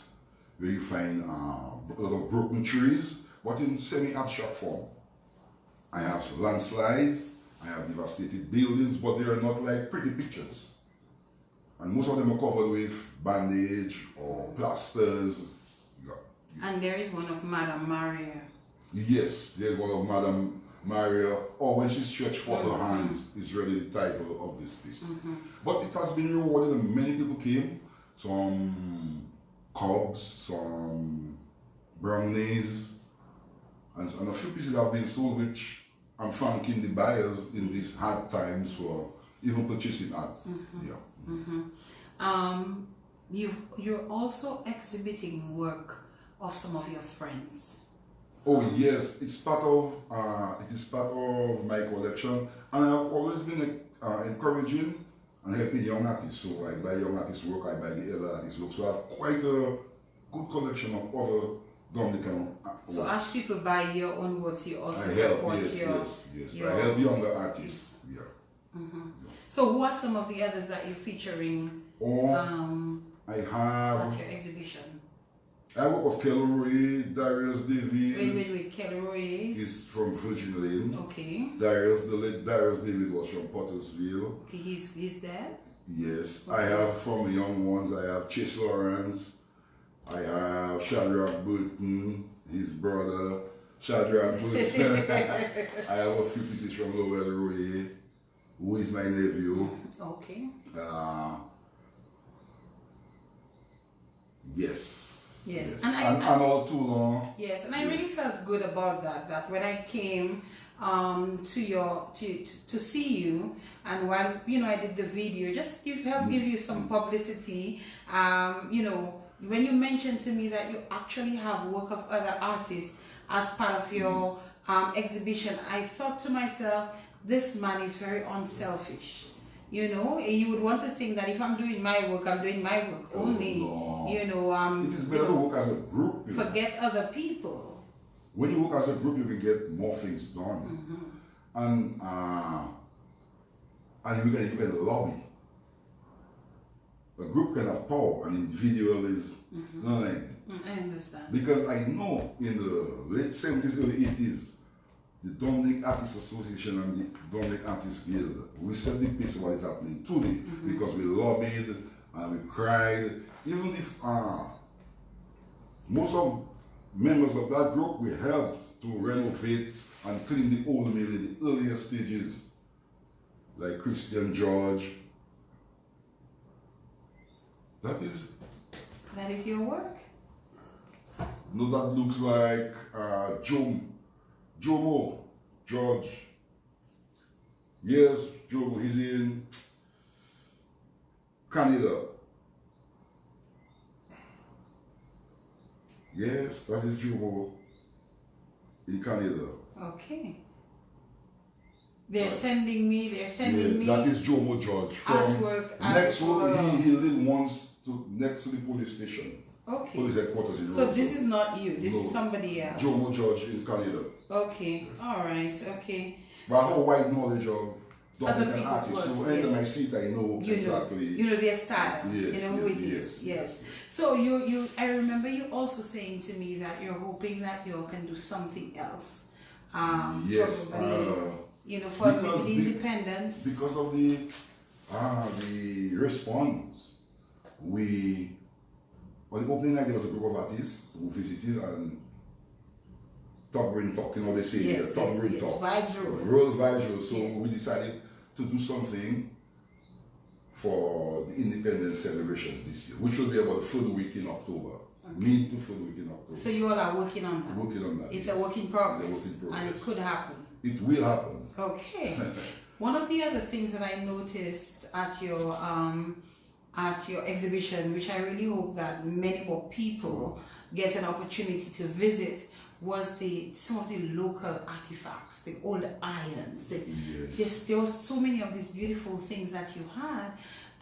S1: where you find a lot of broken trees, but in semi-abstract form. I have landslides, I have devastated buildings, but they are not like pretty pictures. And most of them are covered with bandage or plasters.
S2: And there is one of Madame Maria.
S1: Yes, there's one of Madame Maria, or when she stretched forth her hands, is really the title of this piece. But it has been rewarded, and many people came. Some Cubs, some Brownies, and a few pieces have been sold, which I'm thanking the buyers in these hard times for even purchasing art.
S2: You're also exhibiting work of some of your friends.
S1: Oh yes, it's part of it is part of my collection, and I've always been encouraging and helping young artists. So I buy young artists' work, I buy the elder artists' work. So I have quite a good collection of other Dominican works.
S2: So as people buy your own works, you also
S1: I help,
S2: support
S1: yes. I help younger artists.
S2: So who are some of the others that you're featuring
S1: I have
S2: at your exhibition?
S1: I work of Kelly, Darius David.
S2: Wait, Kelly
S1: is from Virgin Lane.
S2: Okay.
S1: The late Darius David was from Pottersville.
S2: Okay, he's there?
S1: Yes.
S2: Okay.
S1: I have from the young ones, I have Chase Lawrence, I have Shadrach Burton, his brother, Shadrach Burton. I have a few pieces from Lowell Roy, who is my nephew.
S2: Okay.
S1: Yes.
S2: Yes.
S1: And all too long.
S2: Yes, and I really felt good about that when I came to see you, and while I did the video, just to help give you some publicity. When you mentioned to me that you actually have work of other artists as part of your exhibition, I thought to myself, this man is very unselfish. You would want to think that if I'm doing my work, I'm doing my work only.
S1: No.
S2: It
S1: is better to work as a group.
S2: Forget other people.
S1: When you work as a group, you can get more things done, and you can lobby. A group can have power, an individual is not anything.
S2: I understand.
S1: Because I know in the late 70s, early 80s, the Dominic Artists Association and the Dominic Artists Guild, we said the piece of what is happening today, because we lobbied and we cried. Even if most of members of that group, we helped to renovate and clean the old mill in the earlier stages, like Christian George. That is
S2: your work?
S1: No, that looks like Jomo George. Yes, Jomo, he's in Canada. Yes, that is Jomo in Canada.
S2: Okay. They're sending me.
S1: That is Jomo George from
S2: artwork.
S1: Next to he lived once next to the police station.
S2: Okay.
S1: Police headquarters in
S2: So
S1: Roseau.
S2: this is not you. This is somebody else.
S1: Jomo George in Canada.
S2: Okay. All right. Okay.
S1: But I have a wide knowledge of
S2: other
S1: Dominican
S2: people's
S1: artists.
S2: works,
S1: So anytime I see it, I know exactly.
S2: You know their style.
S1: Yes,
S2: you know who it is. Yes. So I remember you also saying to me that you're hoping that you all can do something else.
S1: Yes.
S2: Probably, for the independence.
S1: Because of the response, on the opening night there was a group of artists who visited and talk, they say here, talk.
S2: Vibes
S1: Real vibes. So we decided to do something for the independence celebrations this year, which will be about the third week in October. Mid to third week in October.
S2: So you all are working on that?
S1: Working on that.
S2: It's a work in progress.
S1: It's a work in progress.
S2: And it could happen.
S1: It will happen.
S2: Okay. One of the other things that I noticed at your exhibition, which I really hope that many more people get an opportunity to visit, was some of the local artifacts, the old irons. There was so many of these beautiful things that you had.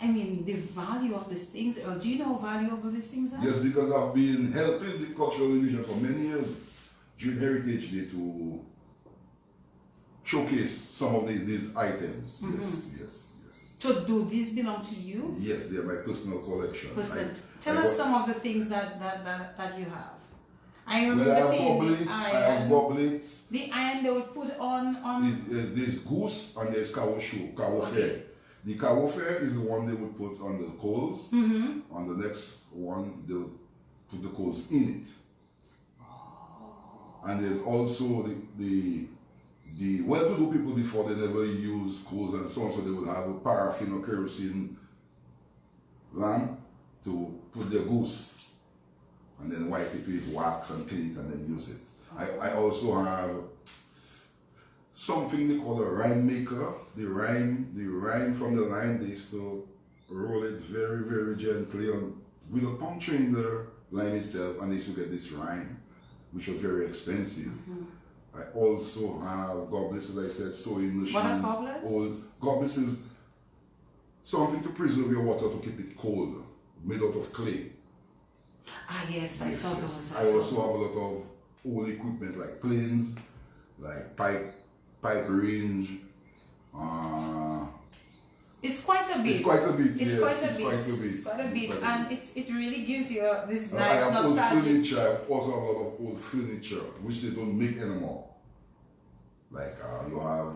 S2: I mean, the value of these things, or do you know how valuable these things are?
S1: Yes, because I've been helping the cultural division for many years during Heritage Day to showcase some of these items. Yes.
S2: So do these belong to you?
S1: Yes, they are my personal collection.
S2: Tell us some of the things that you have. I remember seeing the iron.
S1: I have goblets.
S2: The iron they would put on.
S1: There's goose and there's cow fair. The cow fair is the one they would put on the coals. On the next one, they would put the coals in it. And there's also the the well-to-do people before, they never use coals and so on, so they would have a paraffin or kerosene lamp to put their goose and then wipe it with wax and clean it and then use it. I also have something they call a rime maker. The rime from the lime, they used to roll it very, very gently without puncturing the lime itself, and they used to get this rime, which was very expensive. I also have goblets, as I said, sewing machines.
S2: What are goblets?
S1: Old goblets is something to preserve your water to keep it cold, made out of clay.
S2: Ah, yes, I saw those.
S1: I also have a lot of old equipment like planes, like pipe range.
S2: It's quite a bit.
S1: It's quite a bit.
S2: It's
S1: yes,
S2: quite a
S1: it's
S2: bit.
S1: quite a bit.
S2: It's quite a bit, and it really gives you this
S1: I
S2: nice
S1: have old
S2: nostalgic.
S1: furniture. I also have a lot of old furniture which they don't make anymore. Like you have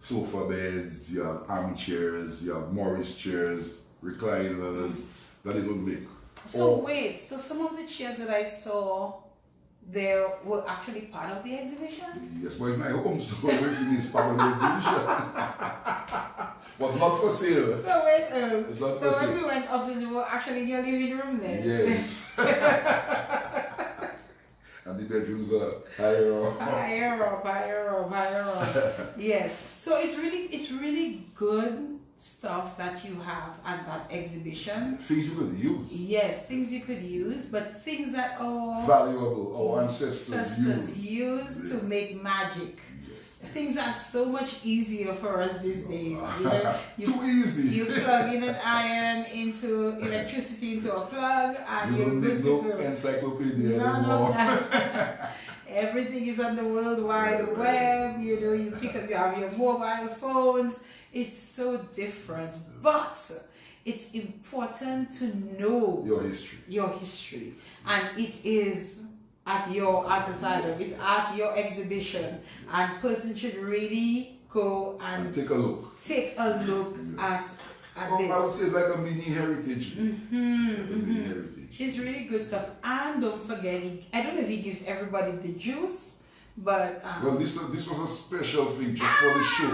S1: sofa beds, you have armchairs, you have Morris chairs, recliners that they don't make.
S2: So wait, so some of the chairs that I saw there were actually part of the exhibition?
S1: Yes, but in my home, so everything is part of the exhibition. But not for sale.
S2: So wait,
S1: It's not
S2: so
S1: for
S2: when
S1: sale.
S2: we went upstairs, you were actually in your living room then?
S1: Yes. And the bedrooms are higher up.
S2: higher up. Yes. So it's really good stuff that you have at that exhibition.
S1: Things you could use.
S2: Yes, things you could use, but things that our
S1: Valuable, our ancestors
S2: used to make magic.
S1: Yes.
S2: Things are so much easier for us these days. You know,
S1: Too easy.
S2: You plug in an iron into electricity into a plug, and
S1: You
S2: you're
S1: don't
S2: good
S1: need
S2: to
S1: no
S2: go.
S1: encyclopedia
S2: None
S1: anymore.
S2: of that. Everything is on the World Wide Web. You know, you have your mobile phones. It's so different, but it's important to know
S1: Your history.
S2: your history, and it is at your art asylum. It's at your exhibition, and person should really go and
S1: Take a look.
S2: at
S1: I would
S2: this.
S1: say it's like a mini heritage. It's like a mini heritage.
S2: It's really good stuff, and don't forget, I don't know if he gives everybody the juice, but
S1: Well, this was a special thing just for the show.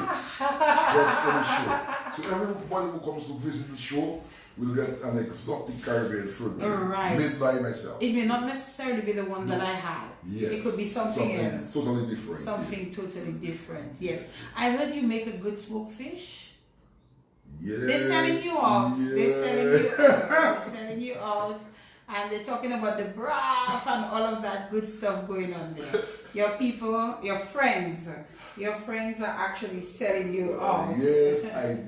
S1: Just for the show. So everybody who comes to visit the show will get an exotic Caribbean fruit
S2: Right.
S1: made by myself.
S2: it may not necessarily be the one that I had.
S1: Yes.
S2: It could be something else.
S1: Totally different.
S2: Something totally different. Yes. I heard you make a good smoked fish.
S1: Yeah.
S2: They're selling you out.
S1: Yeah.
S2: They're selling you out. And they're talking about the broth and all of that good stuff going on there. Your people, your friends are actually selling you out.
S1: Yes,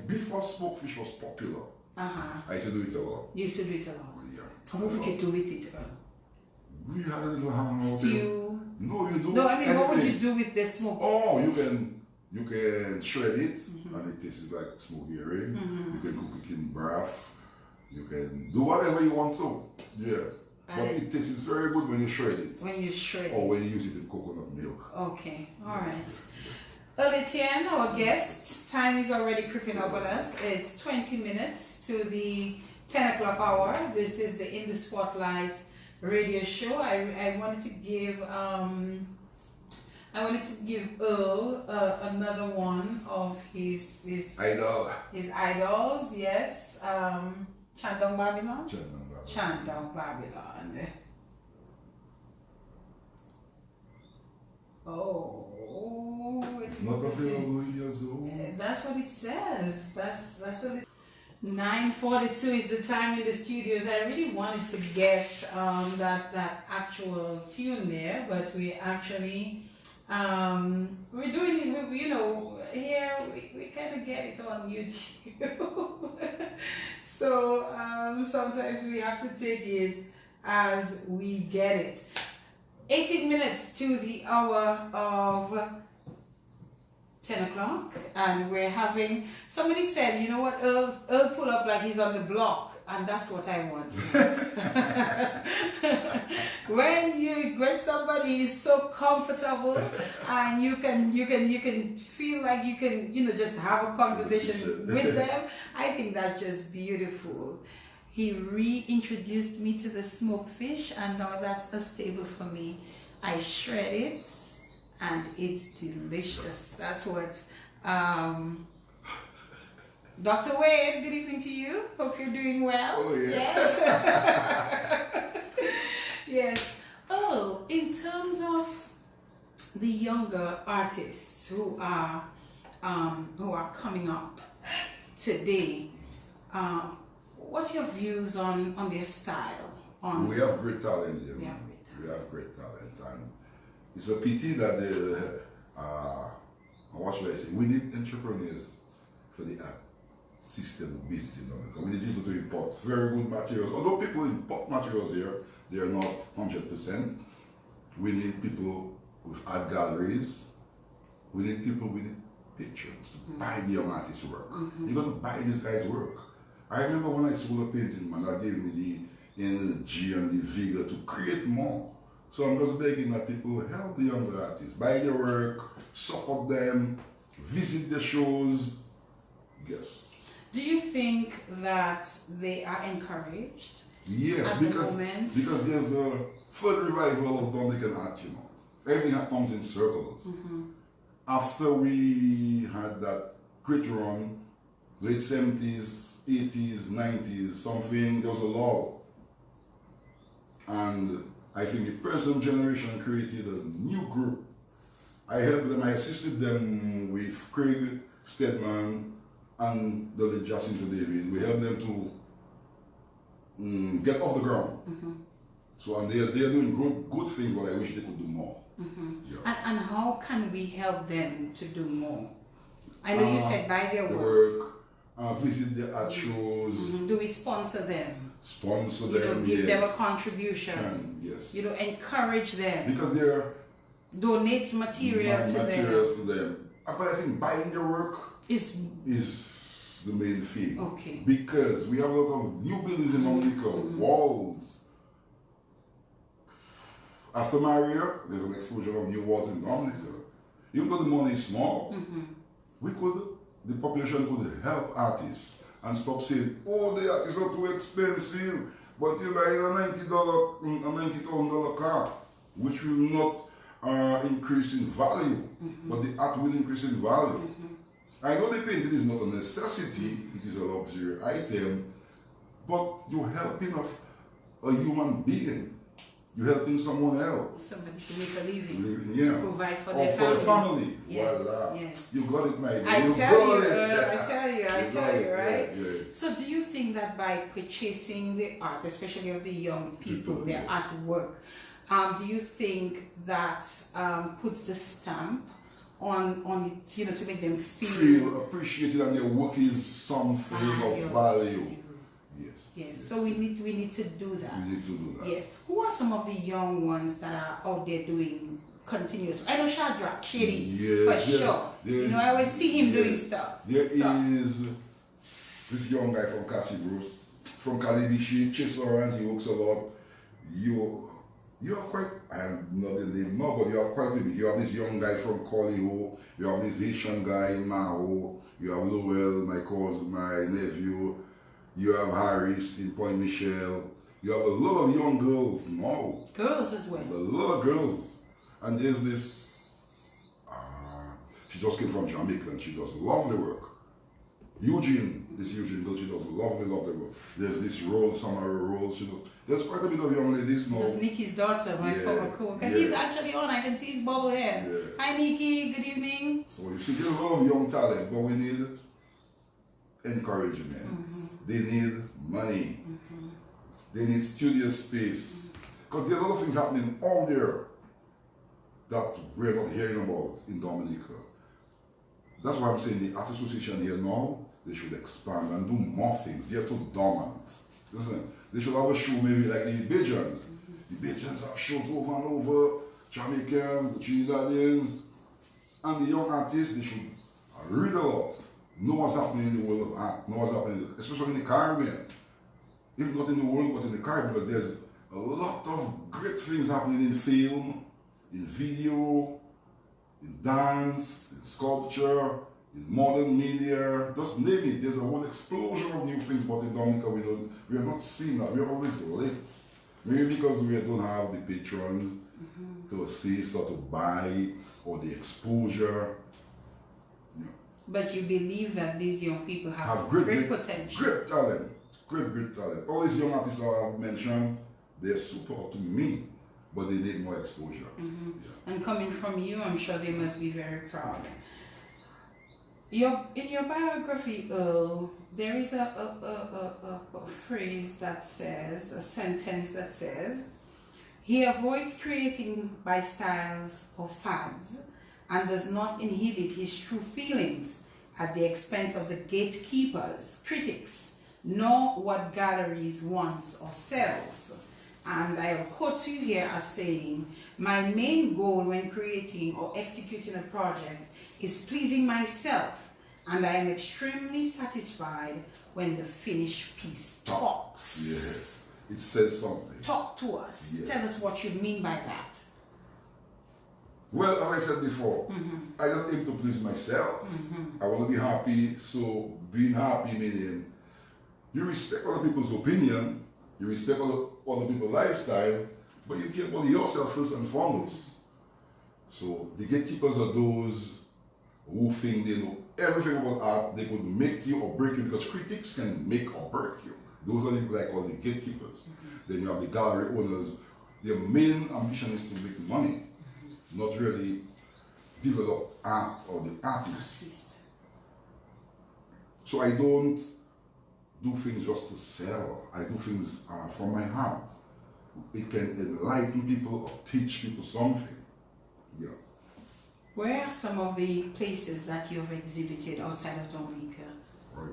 S1: before smoked fish was popular.
S2: Uh-huh.
S1: I used to do it a lot.
S2: You used to do it a lot.
S1: Yeah.
S2: What would you do with it?
S1: We had a little hangout.
S2: Stew?
S1: No, you do.
S2: No, I mean, what would you
S1: anything.
S2: do with the smoke?
S1: Oh, you can shred it and it tastes like smoked herring. You can cook it in broth. You can do whatever you want to. Yeah. But it tastes very good when you shred it.
S2: When you shred
S1: Or
S2: it.
S1: when you use it in coconut milk.
S2: Okay, all right. Earl Ettienne, our guest, time is already creeping up on us. It's 20 minutes to the 10 o'clock hour. This is the In the Spotlight radio show. I wanted to give Earl another one of his idols. Yes, Chandong Babylon. Chandong Babylon. Oh, it's
S1: Not available in your zone.
S2: That's what it says. That's what it. 9:42 is the time in the studios. I really wanted to get that actual tune there, but we actually we're doing it. Here we kind of get it on YouTube. So sometimes we have to take it as we get it. 18 minutes to the hour of 10 o'clock, and we're having, somebody said, you know what, Earl pull up like he's on the block, and that's what I want. when somebody is so comfortable and you can feel like you can just have a conversation with them, I think that's just beautiful. He reintroduced me to the smoked fish, and now that's a staple for me. I shred it, and it's delicious. That's what. Dr. Wade, good evening to you. Hope you're doing well.
S1: Oh, yeah.
S2: Yes. Yes. Oh, in terms of the younger artists who are coming up today, what's your views on their style?
S1: We have great talent here.
S2: We have great talent.
S1: We have great talent, and it's a pity that what should I say? We need entrepreneurs for the art system business in Dominica. We need people to import very good materials. Although people import materials here, they are not 100%. We need people with art galleries. We need people with patrons to buy the young artist's work. You're going to buy this guy's work. I remember when I saw the painting, man, that gave me the energy and the vigor to create more. So I'm just begging that people help the younger artists, buy their work, support them, visit the shows. Yes.
S2: Do you think that they are encouraged?
S1: Yes,
S2: at the moment?
S1: Because there's the third revival of Dominican art, you know. Everything that comes in circles. After we had that great run, late 70s, 80s, 90s, something, there was a lull. And I think the present generation created a new group. I helped them, I assisted them with Craig Stedman and the late Jacinto David. We helped them to get off the ground. So and they're doing good things, but I wish they could do more. Yeah.
S2: And how can we help them to do more? I know you said buy their
S1: the
S2: work.
S1: Visit the art shows.
S2: Do we sponsor them?
S1: Sponsor
S2: You know,
S1: them,
S2: give
S1: yes.
S2: them a contribution.
S1: Yes.
S2: You know, encourage them.
S1: Because they're
S2: Donate materials
S1: to them. But I think buying their work
S2: is
S1: the main thing.
S2: okay.
S1: Because we have a lot of new buildings in Dominica, walls. After Maria, there's an explosion of new walls in Dominica. Even though the money is small, the population could help artists and stop saying, oh, the artists are too expensive, but you're buying a $90,000 car, which will not increase in value, but the art will increase in value. I know the painting is not a necessity, it is a luxury item, but you're helping a human being. You're helping someone else.
S2: Somebody to make a living,
S1: Yeah.
S2: to provide for
S1: Or
S2: their
S1: for
S2: family.
S1: the family.
S2: Yes,
S1: Voila.
S2: yes.
S1: You got it, my dear.
S2: I
S1: You
S2: tell
S1: got
S2: you,
S1: it.
S2: I tell you, right?
S1: Yeah.
S2: So do you think that by purchasing the art, especially of the young people, their
S1: yeah.
S2: artwork, do you think that puts the stamp on it, you know, to make them
S1: Feel appreciated and their work is something of value. Yes.
S2: Yes. So we need to do that.
S1: We need to do that.
S2: Yes. Who are some of the young ones that are out there doing continuous? I know Shadrach Shady for sure. You know, I always see him doing stuff.
S1: There is this young guy from Cassie Bruce, from Calibishi, Chase Lawrence, he works a lot. You have quite, I'm not the name now, but you have quite a bit. You have this young guy from Coliho, you have this Haitian guy in Maho, you have Lowell, my cousin, my nephew, you have Harris in Point Michel, you have a lot of young girls now.
S2: Girls as well.
S1: A lot of girls. And there's this, she just came from Jamaica and she does lovely work. This Eugene girl, she does lovely work. There's this Rose, Samara Rose, she does. There's quite a bit of young ladies now.
S2: There's Nikki's daughter, my former co-worker. He's actually on, I can see his bubble hair.
S1: Yeah.
S2: Hi Nikki, good evening.
S1: So you see, there's a lot of young talent, but we need encouragement. They need money. They need studio space. Because there are a lot of things happening out there that we're not hearing about in Dominica. That's why I'm saying the Art Association here now, they should expand and do more things. They're too dormant. Listen, they should have a show maybe like the Bajans. The Bajans have shows over and over, Jamaicans, the Trinidadians, and the young artists, they should read a lot, know what's happening in the world of art, know what's happening, especially in the Caribbean. If not in the world, but in the Caribbean, because there's a lot of great things happening in film, in video, in dance, in sculpture, in modern media, just name it. There's a whole explosion of new things, but in Dominica we are not seeing that. We are always late. Maybe because we don't have the patrons to assist or to buy or the exposure.
S2: But you believe that these young people have
S1: great
S2: potential.
S1: Great talent. Great talent. All these young artists I've mentioned, they're super to me, but they need more exposure.
S2: And coming from you, I'm sure they must be very proud. In your biography, Earl, there is a phrase that says, a sentence that says, he avoids creating by styles or fads and does not inhibit his true feelings at the expense of the gatekeepers, critics, nor what galleries wants or sells. And I'll quote you here as saying, my main goal when creating or executing a project is pleasing myself, and I am extremely satisfied when the finished piece talks.
S1: Yes, it says something.
S2: Talk to us.
S1: Yes.
S2: Tell us what you mean by that.
S1: Well, as I said before, I just aim to please myself. I want to be happy, so being happy meaning you respect other people's opinion, you respect other people's lifestyle, but you care about yourself first and foremost. So the gatekeepers are those who think they know everything about art. They could make you or break you because critics can make or break you. Those are the people I call the gatekeepers. Then you have the gallery owners. Their main ambition is to make money, not really develop art or the artist. So I don't do things just to sell. I do things from my heart. It can enlighten people or teach people something. Yeah.
S2: Where are some of the places that you have exhibited outside of Dominica?
S1: Right.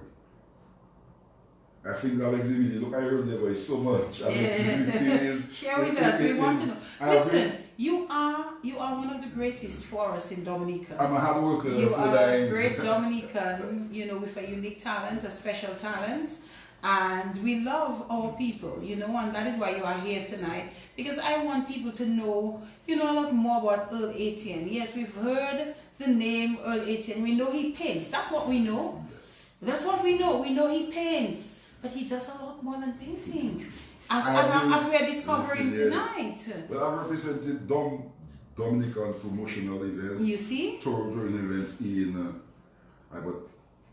S1: I think I've exhibited, look, I heard there was so much. I've exhibited.
S2: Share with us, we want to know. Listen, you are one of the greatest for us in Dominica.
S1: I'm a hard worker.
S2: You are a great Dominican, with a unique talent, a special talent. And we love our people, and that is why you are here tonight. Because I want people to know, a lot more about Earl Ettienne. Yes, we've heard the name Earl Ettienne. We know he paints. That's what we know.
S1: Yes.
S2: That's what we know. We know he paints. But he does a lot more than painting. As we are discovering tonight.
S1: Well, I've represented Dominican promotional events.
S2: You see?
S1: Tourism events in about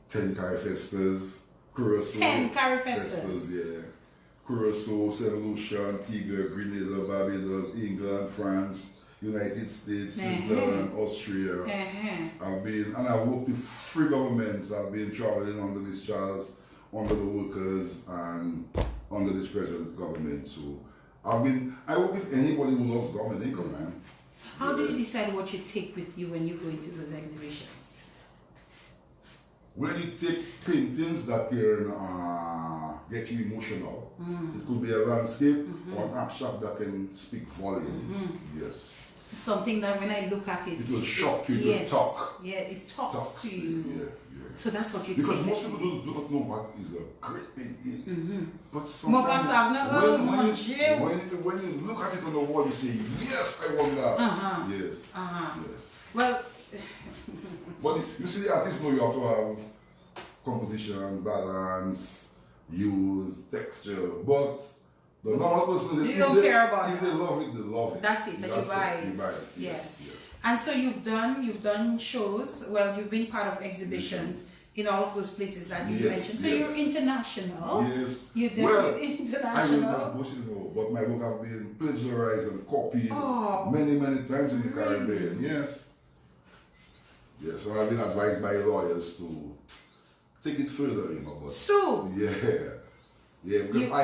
S1: 10 Carifestas. Curacao.
S2: 10 Carifestas.
S1: Yeah. Curacao, St. Lucia, Antigua, Grenada, Barbados, England, France, United States, Switzerland, Austria. I've worked with 3 governments. I've been traveling under this Charles, under the workers, and under this present government. So I work with anybody who loves Dominica, man.
S2: How do you decide what you take with you when you go into those exhibitions?
S1: When you take paintings that can get you emotional, it could be a landscape or an abstract that can speak volumes. Yes.
S2: Something that when I look at it,
S1: it will shock you, it will talk.
S2: Yeah, it talks to you.
S1: Yeah.
S2: So that's what you
S1: because
S2: take.
S1: Because most people do not know what is a great painting. But
S2: sometimes
S1: when you look at it on the wall, you say, yes, I want that. Yes. Yes.
S2: Well,
S1: but you see, the artists know you have to have composition, balance, use, texture, but the normal person,
S2: you don't care about
S1: if they love it, they love it.
S2: That's it, and you buy it.
S1: You buy it.
S2: Yes. And so you've done shows, well, you've been part of exhibitions in all of those places that you mentioned. So you're international.
S1: Yes.
S2: You're definitely international.
S1: I will not, but my work have been plagiarized and copied many times in the Caribbean. Yes. Yes, so I've been advised by lawyers to take it further, But
S2: so
S1: yeah, because I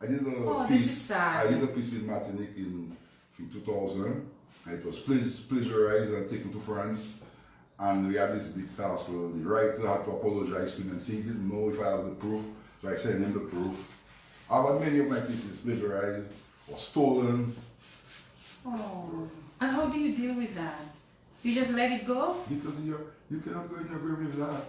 S1: did a piece.
S2: This is sad.
S1: I did a piece in Martinique in 2000. It was plagiarized and taken to France, and we had this big tussle. The writer had to apologize to me and say he didn't know if I have the proof, so I sent him the proof. I've had many of my pieces plagiarized or stolen.
S2: Oh, and how do you deal with that? You just let it go?
S1: Because you cannot go in your grave with that.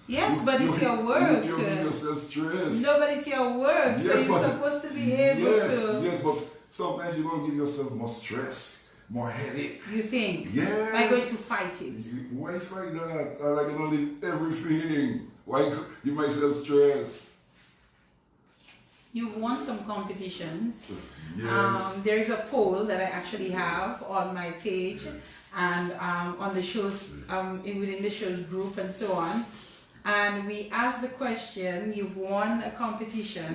S2: Yes, but it's your work.
S1: You give yourself stress.
S2: No, but it's your work, so you're supposed to be able to.
S1: Yes, but sometimes you're going to give yourself more stress, more headache.
S2: You think?
S1: Yes.
S2: By going to fight it.
S1: Why fight that? I can only everything. Why give myself stress?
S2: You've won some competitions.
S1: Yes.
S2: There is a poll that I actually have on my page and on the show's within the show's group and so on. And we asked the question: you've won a competition.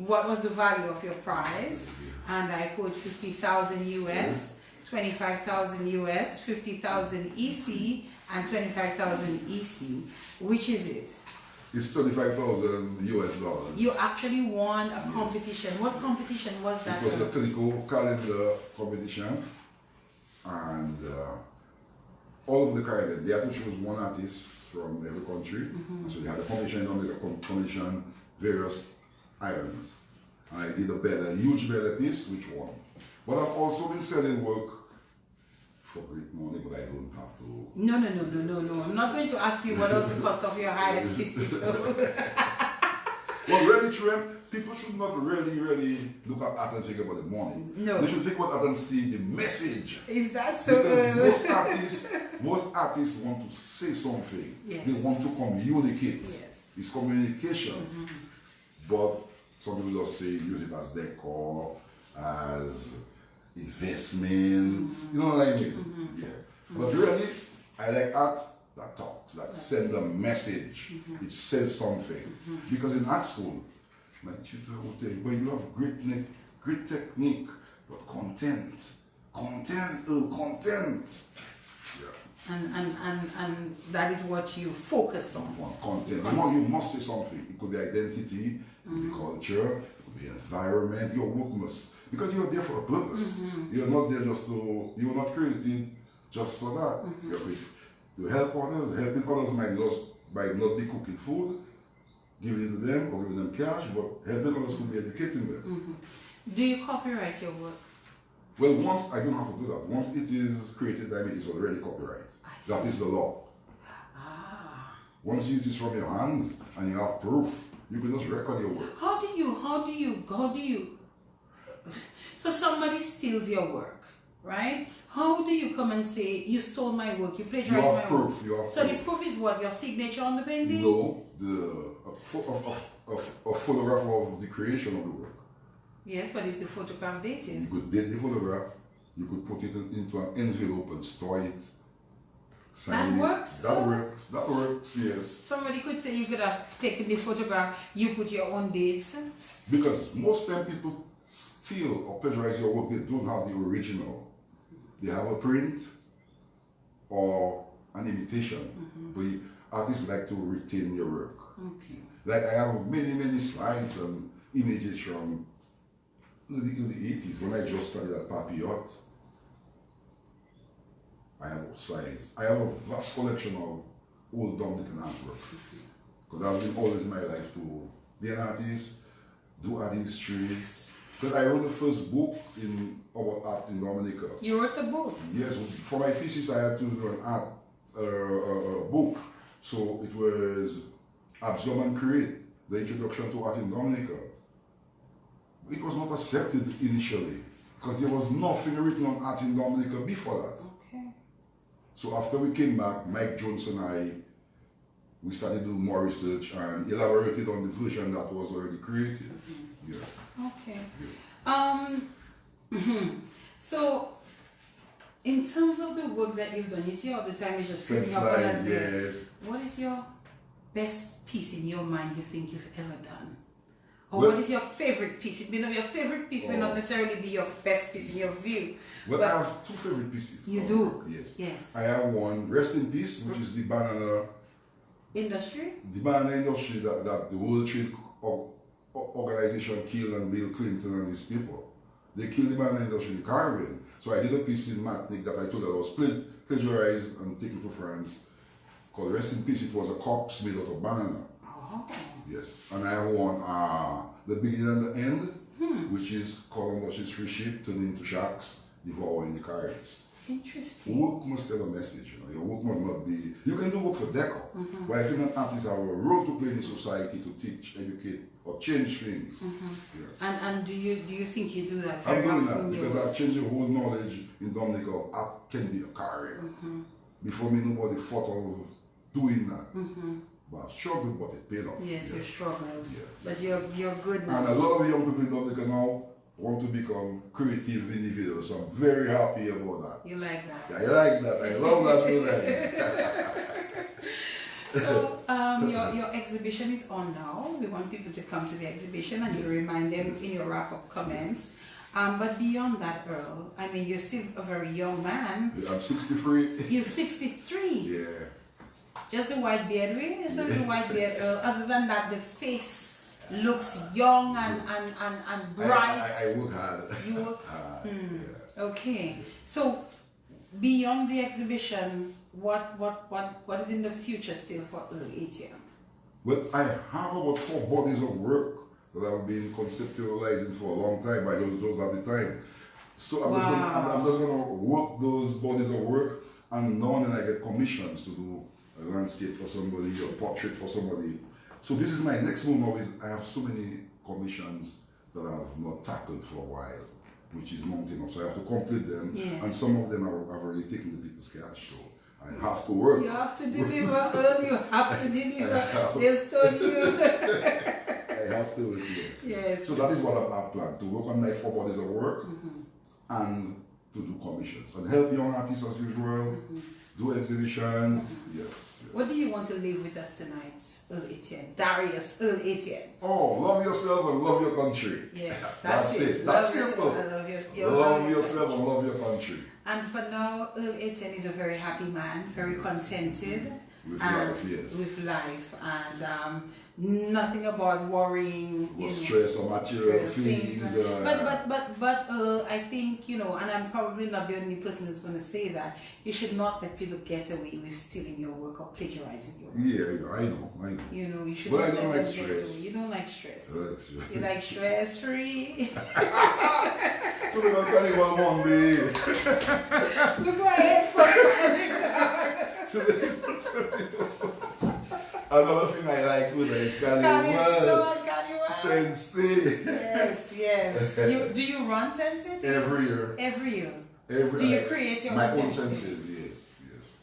S2: What was the value of your prize? And I put 50,000 US, 25,000 US, 50,000 EC, and 25,000 EC. Which is it?
S1: It's $35,000 US.
S2: You actually won a competition. What competition was that?
S1: It was a clinical calendar competition, and all over the Caribbean. They had to choose one artist from every country. So they had a competition on the competition various islands. And I did a huge belly piece which won. But I've also been selling work for great money, but I don't have to.
S2: No. I'm not going to ask you what was the cost of your highest piece you sold.
S1: Well, really, children, people should not really look at art and think about the money.
S2: No.
S1: They should think about art and see the message.
S2: Is that so?
S1: Because most artists want to say something.
S2: Yes.
S1: They want to communicate.
S2: Yes.
S1: It's communication. But some people just say use it as decor, as investment. You know what I mean? Yeah. But really, I like art that talks, that sends a message. It says something. Because in art school, my tutor would tell you, well, you have great technique, but content. Content. Yeah.
S2: And that is what you focused on.
S1: Content. You must say something. It could be identity, it could be culture, it could be environment. Your work must, because you're there for a purpose. You're not there just to, you're not created just for that. You're created to help others. Helping others might not be cooking food, giving it to them or giving them cash, but helping others could be educating them.
S2: Do you copyright your work?
S1: Well, once I don't have to do that. Once it is created by me, it's already copyright. That is the law. Once it is from your hands and you have proof, you can just record your work.
S2: How do you so somebody steals your work, right? How do you come and say you stole my work, you plagiarized my work?
S1: You have
S2: so
S1: proof.
S2: the proof is what? Your signature on the painting?
S1: No, a photograph of the creation of the work.
S2: Yes, but is the photograph dated?
S1: You could date the photograph, you could put it into an envelope and store it.
S2: That works?
S1: That works, yes.
S2: Somebody could say you could have taken the photograph, you put your own dates.
S1: Because most time people steal or plagiarize your work, they don't have the original. They have a print or an imitation. But artists like to retain your work.
S2: Okay.
S1: Like I have many slides and images from early 80s when I just started at Papillot. I have slides. I have a vast collection of old Dominican artwork. Because that's been always my life to be an artist, do art history. Because I wrote the first book about art in Dominica.
S2: You wrote a book?
S1: Yes, for my thesis I had to do an art book. So it was Absorb and Create, the introduction to art in Dominica. It was not accepted initially because there was nothing written on art in Dominica before that.
S2: Okay.
S1: So after we came back, Mike Jones and we started doing more research and elaborated on the version that was already created. Yeah.
S2: Okay. So, in terms of the work that you've done, you see all the time is just creeping up on us.
S1: Yes.
S2: What is your best piece in your mind you think you've ever done? Or
S1: Well,
S2: what is your favorite piece? Your favorite piece may not necessarily be your best piece in your view.
S1: Well,
S2: but
S1: I have two favorite pieces.
S2: You do?
S1: Yes.
S2: Yes.
S1: I have one, Rest in Peace, which is the banana
S2: Industry?
S1: the banana industry that the World Trade Organization killed and Bill Clinton and his people. They killed the banana industry in the Caribbean. So I did a piece in Matnik that I told that I was plagiarized and taken to France called Rest in Peace. It was a corpse made out of banana.
S2: Oh.
S1: Yes. And I have one, The Beginning and the End, which is Columbus's free ship turned into sharks devouring the Caribbean.
S2: Interesting.
S1: Work must tell a message, Your work must not be, you can do work for decor, but I think an artist have a role to play in society to teach, educate, or change things. Yeah.
S2: And do you think you do that?
S1: I'm
S2: very
S1: doing
S2: often
S1: that because I've changed the whole knowledge in Dominica of art can be a career. Before me, nobody thought of doing that. But I've struggled, but it paid off.
S2: Yes,
S1: yeah.
S2: you struggled.
S1: Yeah.
S2: But you're good now.
S1: And a lot of young people in Dominica now want to become creative individuals, so I'm very happy about that.
S2: You like that?
S1: I like that. I love that feeling.
S2: So your exhibition is on now. We want people to come to the exhibition and you remind them in your wrap-up comments. But beyond that, Earl, I mean, you're still a very young man.
S1: I'm 63.
S2: You're 63.
S1: Yeah.
S2: Just the white beard, really? Just the white beard, Earl. Other than that, the face looks young and bright.
S1: I work hard.
S2: You work
S1: hard. Yeah.
S2: Okay. So beyond the exhibition, what is in the future still for Earl Ettienne?
S1: Well, I have about 4 bodies of work that I've been conceptualizing for a long time. I don't have the time. So I'm just gonna work those bodies of work, and now and then I get commissions to do a landscape for somebody or portrait for somebody. So this is my next move now. Is I have so many commissions that I've not tackled for a while, which is mounting up. So I have to complete them,
S2: yes.
S1: and some of them I've already taken the people's cash. So I have to work.
S2: You have to deliver, Earl. You have to deliver. They'll stone you.
S1: I have to, yes.
S2: Yes.
S1: So that is what I plan, to work on my 4 bodies of work and to do commissions and help young artists as usual, do exhibitions, yes.
S2: What do you want to leave with us tonight, Earl Ettienne? Darius, Earl Ettienne.
S1: Oh, love yourself and love your country.
S2: Yes,
S1: that's it. That's simple.
S2: Love
S1: yourself and love your country.
S2: And for now, Earl Ettienne is a very happy man, very contented.
S1: With life, yes.
S2: With life, and nothing about worrying,
S1: or stress or material things.
S2: But I think, you know, and I'm probably not the only person who's going to say that, you should not let people get away with stealing your work or plagiarizing your work.
S1: Yeah, I know.
S2: You know, you should
S1: but
S2: not
S1: I don't
S2: let
S1: like
S2: them get
S1: stress.
S2: away. You don't like stress.
S1: I like stress.
S2: You like stress free.
S1: So we're going to Carnival Monday.
S2: Look my head
S1: Another thing I like food is Carnival. Sensei.
S2: Yes. Do you run Sensei?
S1: Every year.
S2: Every year.
S1: Do
S2: you create your own
S1: Sensei?
S2: Sensei?
S1: Yes.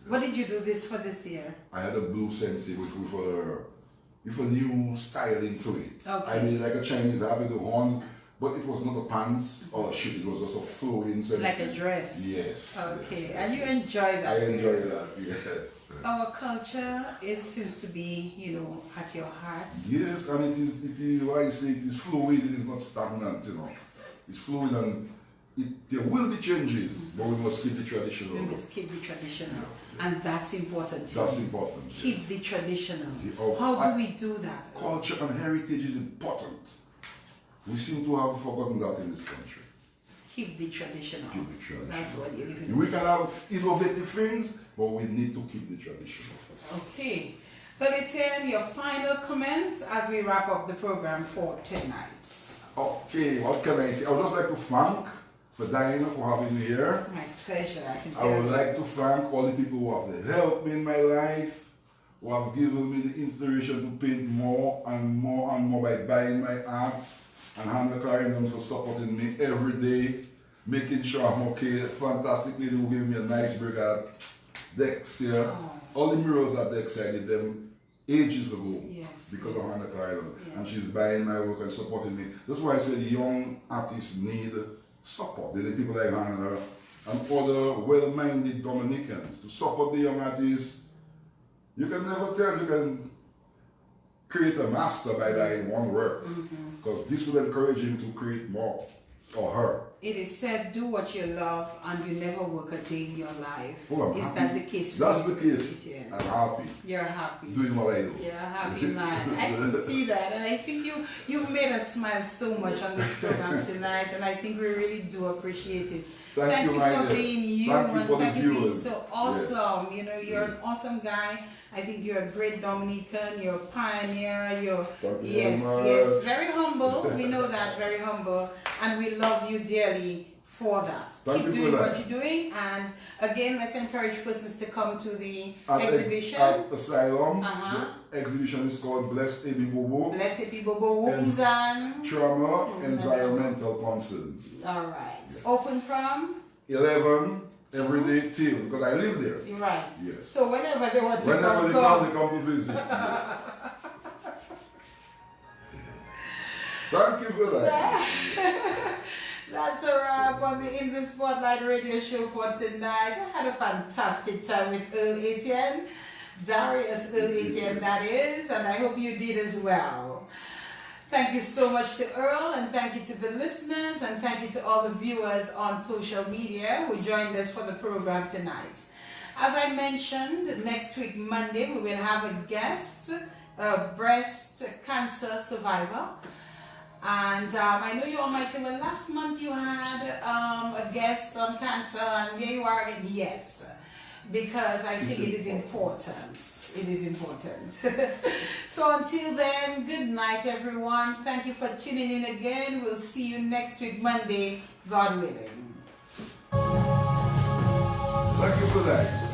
S2: What did you do this for this year?
S1: I had a blue Sensei with a new styling to it.
S2: Okay.
S1: I made like a Chinese hat with the horns, but it was not a pants or a shirt, it was just a flowing Sensei.
S2: Like a dress?
S1: Yes.
S2: Okay,
S1: yes.
S2: And you enjoy that?
S1: I enjoy that, yes.
S2: Our culture seems to be, you know, at your heart.
S1: Yes, and it is why I say it is fluid, it is not stagnant, you know. It's fluid and there will be changes, but we must keep the traditional.
S2: We must keep the traditional, and that's important too.
S1: That's important.
S2: Keep the traditional.
S1: Oh,
S2: how do we do that?
S1: Culture and heritage is important. We seem to have forgotten that in this country.
S2: Keep the traditional.
S1: Keep the traditional.
S2: That's what you're living.
S1: We can have innovative things, but we need to keep the traditional.
S2: Okay. Well, Ettienne, your final comments as we wrap up the program for tonight.
S1: Okay, what can I say? I would just like to thank for Diana for having me here.
S2: My pleasure, I can tell
S1: I would
S2: you.
S1: like to thank all the people who have helped me in my life, who have given me the inspiration to paint more and more and more by buying my art, and Hannah Clarendon for supporting me every day, making sure I'm okay. Fantastic lady who gave me a nice break at Dex here.
S2: Oh.
S1: All the murals at Dex, I did them ages ago because of Hannah Clarendon.
S2: Yes.
S1: And she's buying my work and supporting me. That's why I said young artists need support. They need people like Hannah and other well-minded Dominicans to support the young artists. You can never tell, you can create a master by buying one work, because this will encourage him to create more, or her.
S2: It is said, do what you love and you never work a day in your life.
S1: Oh,
S2: is that the case for
S1: That's
S2: you?
S1: the case.
S2: Yeah.
S1: I'm happy.
S2: You're happy.
S1: Doing what I do.
S2: You're a happy man. I can see that, and I think you've made us smile so much on this program tonight, and I think we really do appreciate it. Thank you for being you, and thank you for being so awesome. Yeah. You know, you're an awesome guy. I think you're a great Dominican. You're a pioneer. Yes, very humble. We know that, very humble, and we love you dearly for that. Keep doing what you're doing, and again, let's encourage persons to come to the exhibition
S1: at Asylum. The exhibition is called Bless Ebi Bobo.
S2: Bless Ebi Bobo Wounds and
S1: Trauma, Environmental Concerns.
S2: All right. Open from
S1: 11 every day till, because I live there.
S2: You're right.
S1: Yes.
S2: So whenever they want to
S1: Whenever they come to visit. Yes. Thank you for that.
S2: That's a wrap on the In the Spotlight radio show for tonight. I had a fantastic time with Earl Ettienne, Darius Earl Ettienne that is, and I hope you did as well. Thank you so much to Earl, and thank you to the listeners, and thank you to all the viewers on social media who joined us for the program tonight. As I mentioned, next week, Monday, we will have a guest, a breast cancer survivor. And I know you all might say, well, last month you had a guest on cancer, and here you are again. Yes, because I think it is important. It is important. So until then, good night, everyone. Thank you for tuning in again. We'll see you next week, Monday, God willing.
S1: Thank you for that.